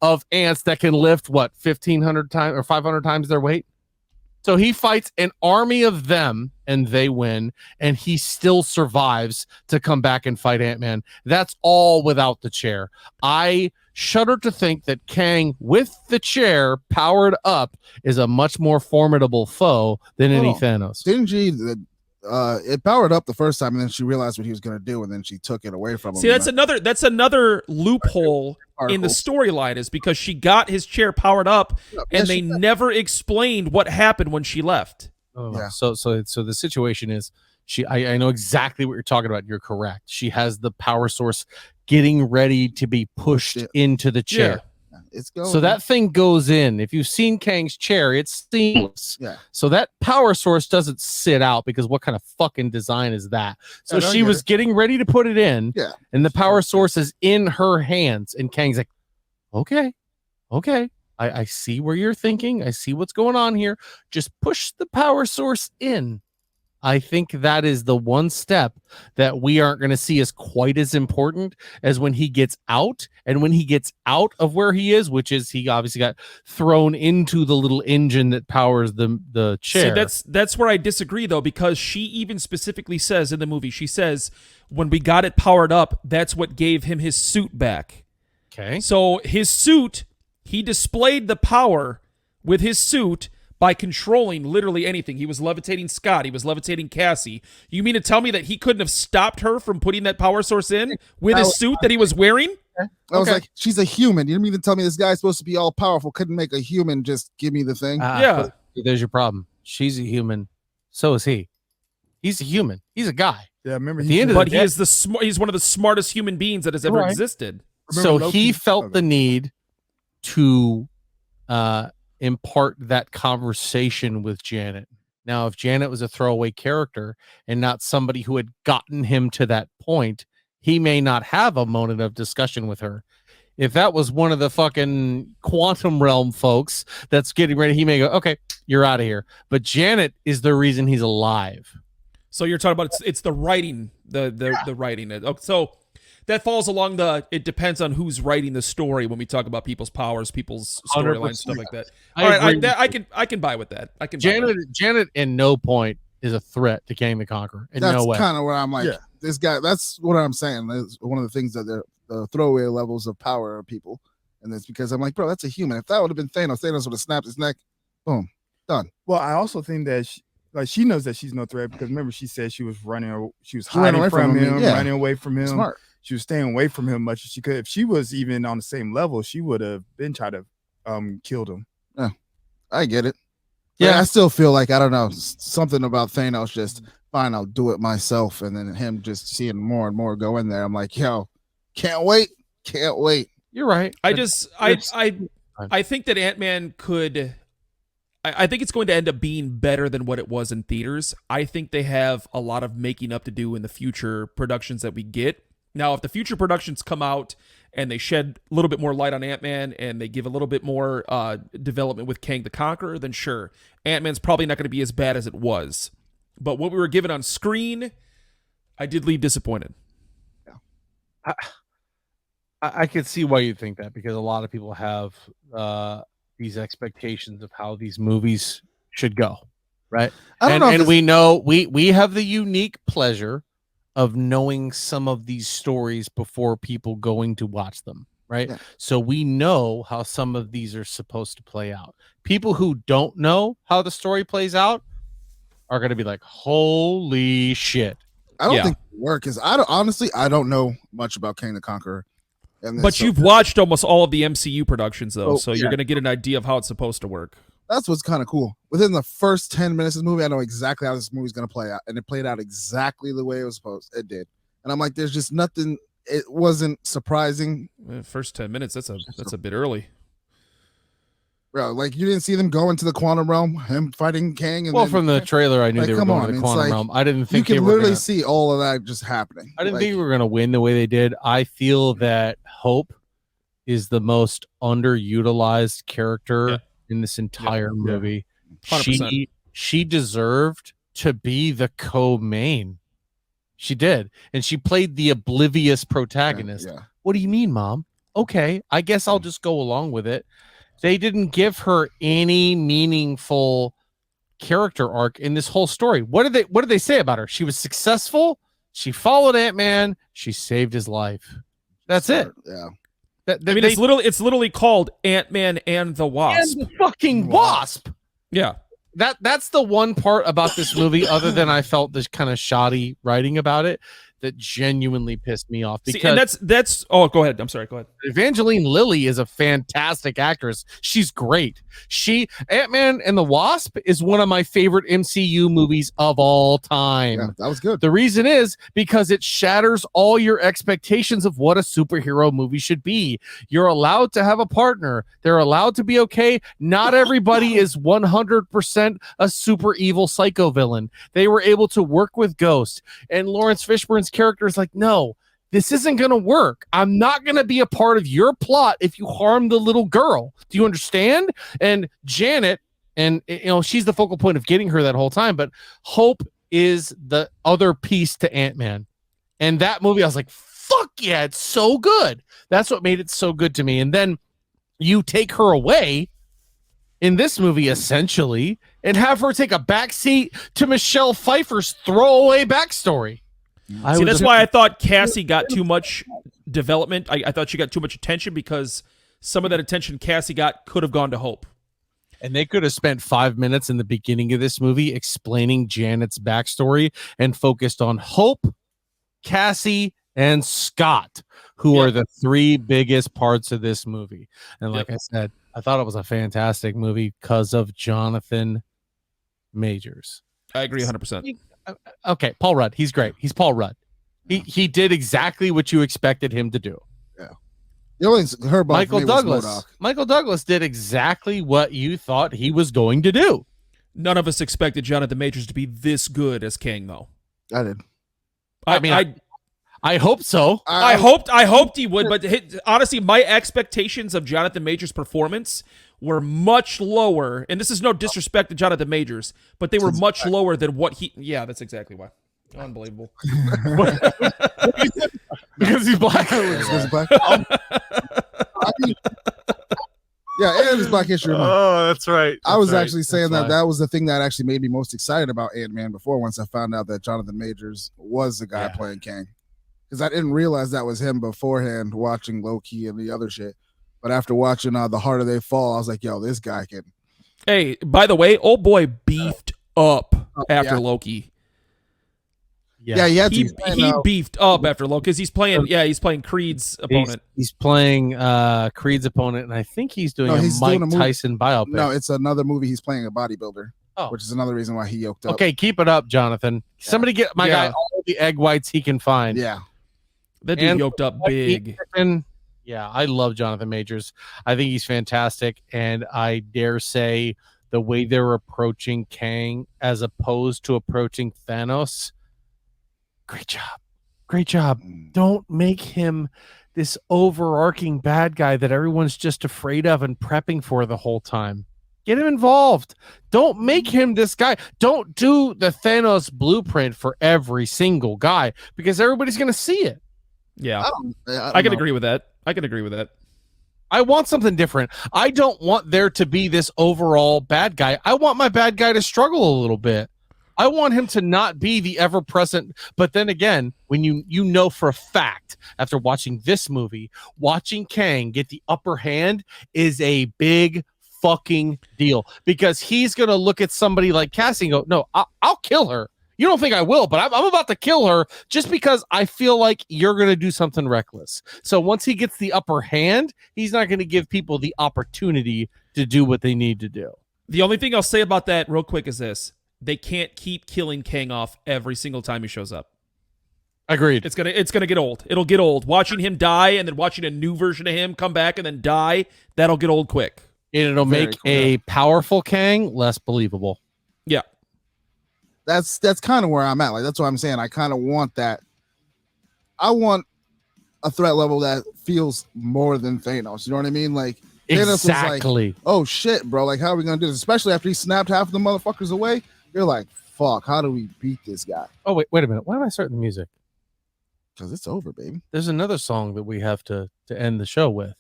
of ants that can lift, what, 1,500 times or 500 times their weight? So he fights an army of them and they win, and he still survives to come back and fight Ant-Man. That's all without the chair. I shudder to think that Kang with the chair powered up is a much more formidable foe than any Thanos. Didn't she? It powered up the first time, and then she realized what he was going to do, and then she took it away from him. See, that's another loophole in the storyline, is because she got his chair powered up, and they never explained what happened when she left. Oh, yeah. So the situation is I know exactly what you're talking about. You're correct. She has the power source getting ready to be pushed into the chair. Yeah. It's going. So that thing goes in. If you've seen Kang's chair, it's seamless. Yeah. So that power source doesn't sit out, because what kind of fucking design is that? So she was getting ready to put it in. Yeah. And the power source is in her hands. And Kang's like, okay. I see where you're thinking. I see what's going on here. Just push the power source in. I think that is the one step that we aren't going to see as quite as important as when he gets out And when he gets out of where he is, which is he obviously got thrown into the little engine that powers the chair. See, that's where I disagree, though, because she even specifically says in the movie, she says, when we got it powered up, that's what gave him his suit back. Okay. So his suit, he displayed the power with his suit by controlling literally anything. He was levitating Scott. He was levitating Cassie. You mean to tell me that he couldn't have stopped her from putting that power source in with his suit that he was wearing? I was like, she's a human. You didn't even tell me this guy's supposed to be all powerful. Couldn't make a human just give me the thing. Yeah. There's your problem. She's a human. So is he. He's a human. He's a guy. Yeah, remember. But he is he's one of the smartest human beings that has ever existed. So he felt the need to impart that conversation with Janet. Now, if Janet was a throwaway character and not somebody who had gotten him to that point, he may not have a moment of discussion with her. If that was one of the fucking quantum realm folks that's getting ready, he may go, okay, you're out of here. But Janet is the reason he's alive. So you're talking about it's the writing, the writing. So that falls along it depends on who's writing the story when we talk about people's powers, people's storylines, stuff like that. All right, I can buy with that. Janet in no point is a threat to Kang the Conqueror. In no way. That's kind of where I'm like, this guy, that's what I'm saying. That's one of the things that they're the throwaway levels of power of people. And it's because I'm like, bro, that's a human. If that would have been Thanos would have snapped his neck. Boom. Done. Well, I also think that she knows that she's no threat because remember she said she was hiding from him, running away from him. Smart. She was staying away from him much as she could. If she was even on the same level, she would have been trying to killed him. Yeah, I get it. Yeah, but I still feel like I don't know, something about Thanos just fine, I'll do it myself, and then him just seeing more and more go in there. I'm like, yo, can't wait. You're right. I think that Ant-Man could. I think it's going to end up being better than what it was in theaters. I think they have a lot of making up to do in the future productions that we get. Now, if the future productions come out and they shed a little bit more light on Ant-Man and they give a little bit more development with Kang the Conqueror, then sure. Ant-Man's probably not going to be as bad as it was. But what we were given on screen, I did leave disappointed. Yeah. I could see why you think that because a lot of people have these expectations of how these movies should go, right? And we know we have the unique pleasure of knowing some of these stories before people going to watch them, right? Yeah. So we know how some of these are supposed to play out. People who don't know how the story plays out are going to be like, holy shit. I don't think it works because I don't know much about Kang the Conqueror. But you've watched almost all of the MCU productions, though, so you're going to get an idea of how it's supposed to work. That's what's kind of cool. Within the first 10 minutes of the movie, I know exactly how this movie's going to play out, and it played out exactly the way it was supposed. It did, and I'm like, there's just nothing. It wasn't surprising. First 10 minutes, that's a bit early. Bro, like you didn't see them go into the quantum realm, him fighting Kang. And from the trailer, I knew they were going to the quantum realm. I didn't think you could literally see all of that just happening. I didn't think we were going to win the way they did. I feel that Hope is the most underutilized character in this entire movie. 100%. She deserved to be the co-main. She did. And she played the oblivious protagonist. Yeah. What do you mean, Mom? Okay, I guess I'll just go along with it. They didn't give her any meaningful character arc in this whole story. What did they say about her? She was successful. She followed Ant-Man. She saved his life. That's it. Yeah. It's literally called Ant-Man and the Wasp. And the fucking Wasp. Yeah. That's the one part about this movie, other than I felt this kind of shoddy writing about it, that genuinely pissed me off. Because that's oh, go ahead. I'm sorry. Go ahead. Evangeline Lilly is a fantastic actress. She's great. Ant-Man and the Wasp is one of my favorite MCU movies of all time. Yeah, that was good. The reason is because it shatters all your expectations of what a superhero movie should be. You're allowed to have a partner. They're allowed to be okay. Not everybody is 100% a super evil psycho villain. They were able to work with Ghost, and Lawrence Fishburne's character is like, no, this isn't going to work. I'm not going to be a part of your plot if you harm the little girl. Do you understand? And Janet, and she's the focal point of getting her that whole time, but Hope is the other piece to Ant-Man. And that movie, I was like, fuck yeah, it's so good. That's what made it so good to me. And then you take her away in this movie, essentially, and have her take a backseat to Michelle Pfeiffer's throwaway backstory. See, that's why I thought Cassie got too much development. I thought she got too much attention because some of that attention Cassie got could have gone to Hope. And they could have spent 5 minutes in the beginning of this movie explaining Janet's backstory and focused on Hope, Cassie, and Scott, who are the 3 biggest parts of this movie. And like I said, I thought it was a fantastic movie because of Jonathan Majors. I agree 100%. Okay, Paul Rudd. He's great. He's Paul Rudd. He did exactly what you expected him to do. Yeah. The only thing heard about Michael Douglas. Michael Douglas did exactly what you thought he was going to do. None of us expected Jonathan Majors to be this good as King, though. I did. I hope so. I hoped he would, but honestly, my expectations of Jonathan Majors' performance were much lower, and this is no disrespect to Jonathan Majors, but they were much lower than what he... Yeah, that's exactly why. Unbelievable. Because he's black. Yeah, and it's Black History Month. Oh, that's right. I was actually saying that was the thing that actually made me most excited about Ant-Man before, once I found out that Jonathan Majors was the guy playing Kang. Because I didn't realize that was him beforehand watching Loki and the other shit. But after watching The Harder They Fall, I was like, yo, this guy can... Hey, by the way, old boy beefed up after Loki. Yeah, he beefed up after Loki because he's playing Creed's opponent. He's playing Creed's opponent, and I think he's doing Mike Tyson biopic. No, it's another movie. He's playing a bodybuilder, which is another reason why he yoked up. Okay, keep it up, Jonathan. Yeah. Somebody get my guy all the egg whites he can find. Yeah, that dude yoked up big. Yeah, I love Jonathan Majors. I think he's fantastic, and I dare say the way they're approaching Kang as opposed to approaching Thanos. Great job. Don't make him this overarching bad guy that everyone's just afraid of and prepping for the whole time. Get him involved. Don't make him this guy. Don't do the Thanos blueprint for every single guy because everybody's going to see it. Yeah. I can agree with that. I want something different. I don't want there to be this overall bad guy. I want my bad guy to struggle a little bit. I want him to not be the ever-present. But then again, when you know for a fact, after watching this movie, watching Kang get the upper hand is a big fucking deal. Because he's going to look at somebody like Cassie and go, no, I'll kill her. You don't think I will, but I'm about to kill her just because I feel like you're going to do something reckless. So once he gets the upper hand, he's not going to give people the opportunity to do what they need to do. The only thing I'll say about that real quick is this. They can't keep killing Kang off every single time he shows up. Agreed. It's gonna get old. It'll get old. Watching him die and then watching a new version of him come back and then die, that'll get old quick. And it'll make a powerful Kang less believable. Yeah. That's kind of where I'm at. Like, that's what I'm saying. I kind of want that. I want a threat level that feels more than Thanos. You know what I mean? Like, Thanos was like, oh shit, bro. Like, how are we gonna do this? Especially after he snapped half of the motherfuckers away. You're like, fuck, how do we beat this guy? Oh, wait a minute. Why am I starting the music? Because it's over, baby. There's another song that we have to end the show with.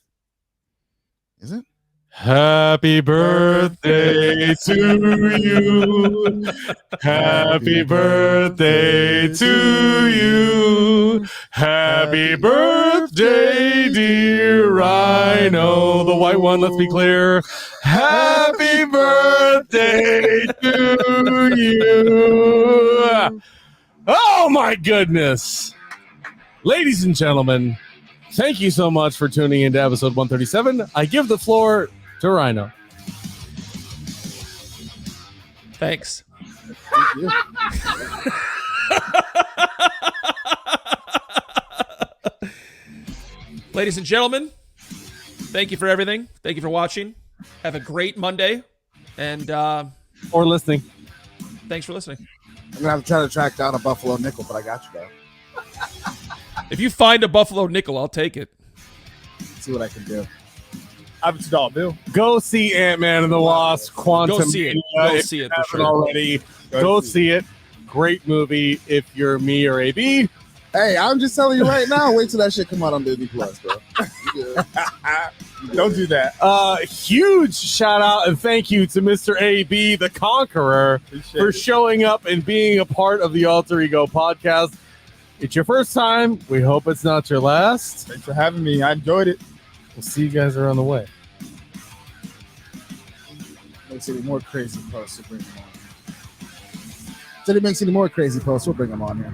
Is it? Happy birthday to you. Happy birthday to you. Happy birthday, dear Rhino. The white one, let's be clear. Happy birthday to you. Oh, my goodness. Ladies and gentlemen, thank you so much for tuning into episode 137. I give the floor to Rhino. Thanks. Thank you. Ladies and gentlemen, thank you for everything. Thank you for watching. Have a great Monday. And or listening. Thanks for listening. I'm going to have to try to track down a Buffalo nickel, but I got you, though. If you find a Buffalo nickel, I'll take it. See what I can do. I have a $2 bill. Go see Ant-Man and the Wasp Quantumania. Go see it. Go see it for sure. Already. Go see it. Great movie. If you're me or AB, Hey, I'm just telling you right now. Wait till that shit come out on Disney Plus, bro. Yeah. Don't do that. Huge shout out and thank you to Mr. AB, the Conqueror, for showing up and being a part of the Alter Ego podcast. It's your first time. We hope it's not your last. Thanks for having me. I enjoyed it. We'll see you guys around the way. Makes any more crazy posts, we'll bring them on. If it makes any more crazy posts, we'll bring them on here.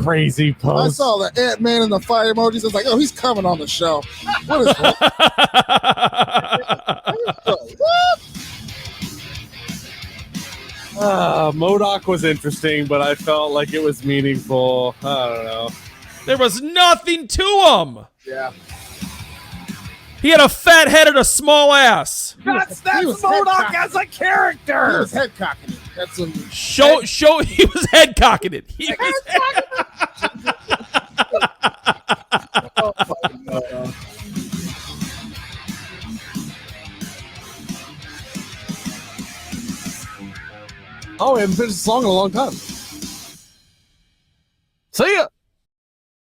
Crazy I post. saw the Ant-Man and the fire emojis. I was like, oh, he's coming on the show. What is that? MODOK was interesting, but I felt like it was meaningful. I don't know. There was nothing to him. Yeah. He had a fat head and a small ass. That's was MODOK head as a He character. was head cocking it. That's some Show. He was head cocking it. He was oh, fucking God. Oh, we haven't finished the song in a long time. See ya.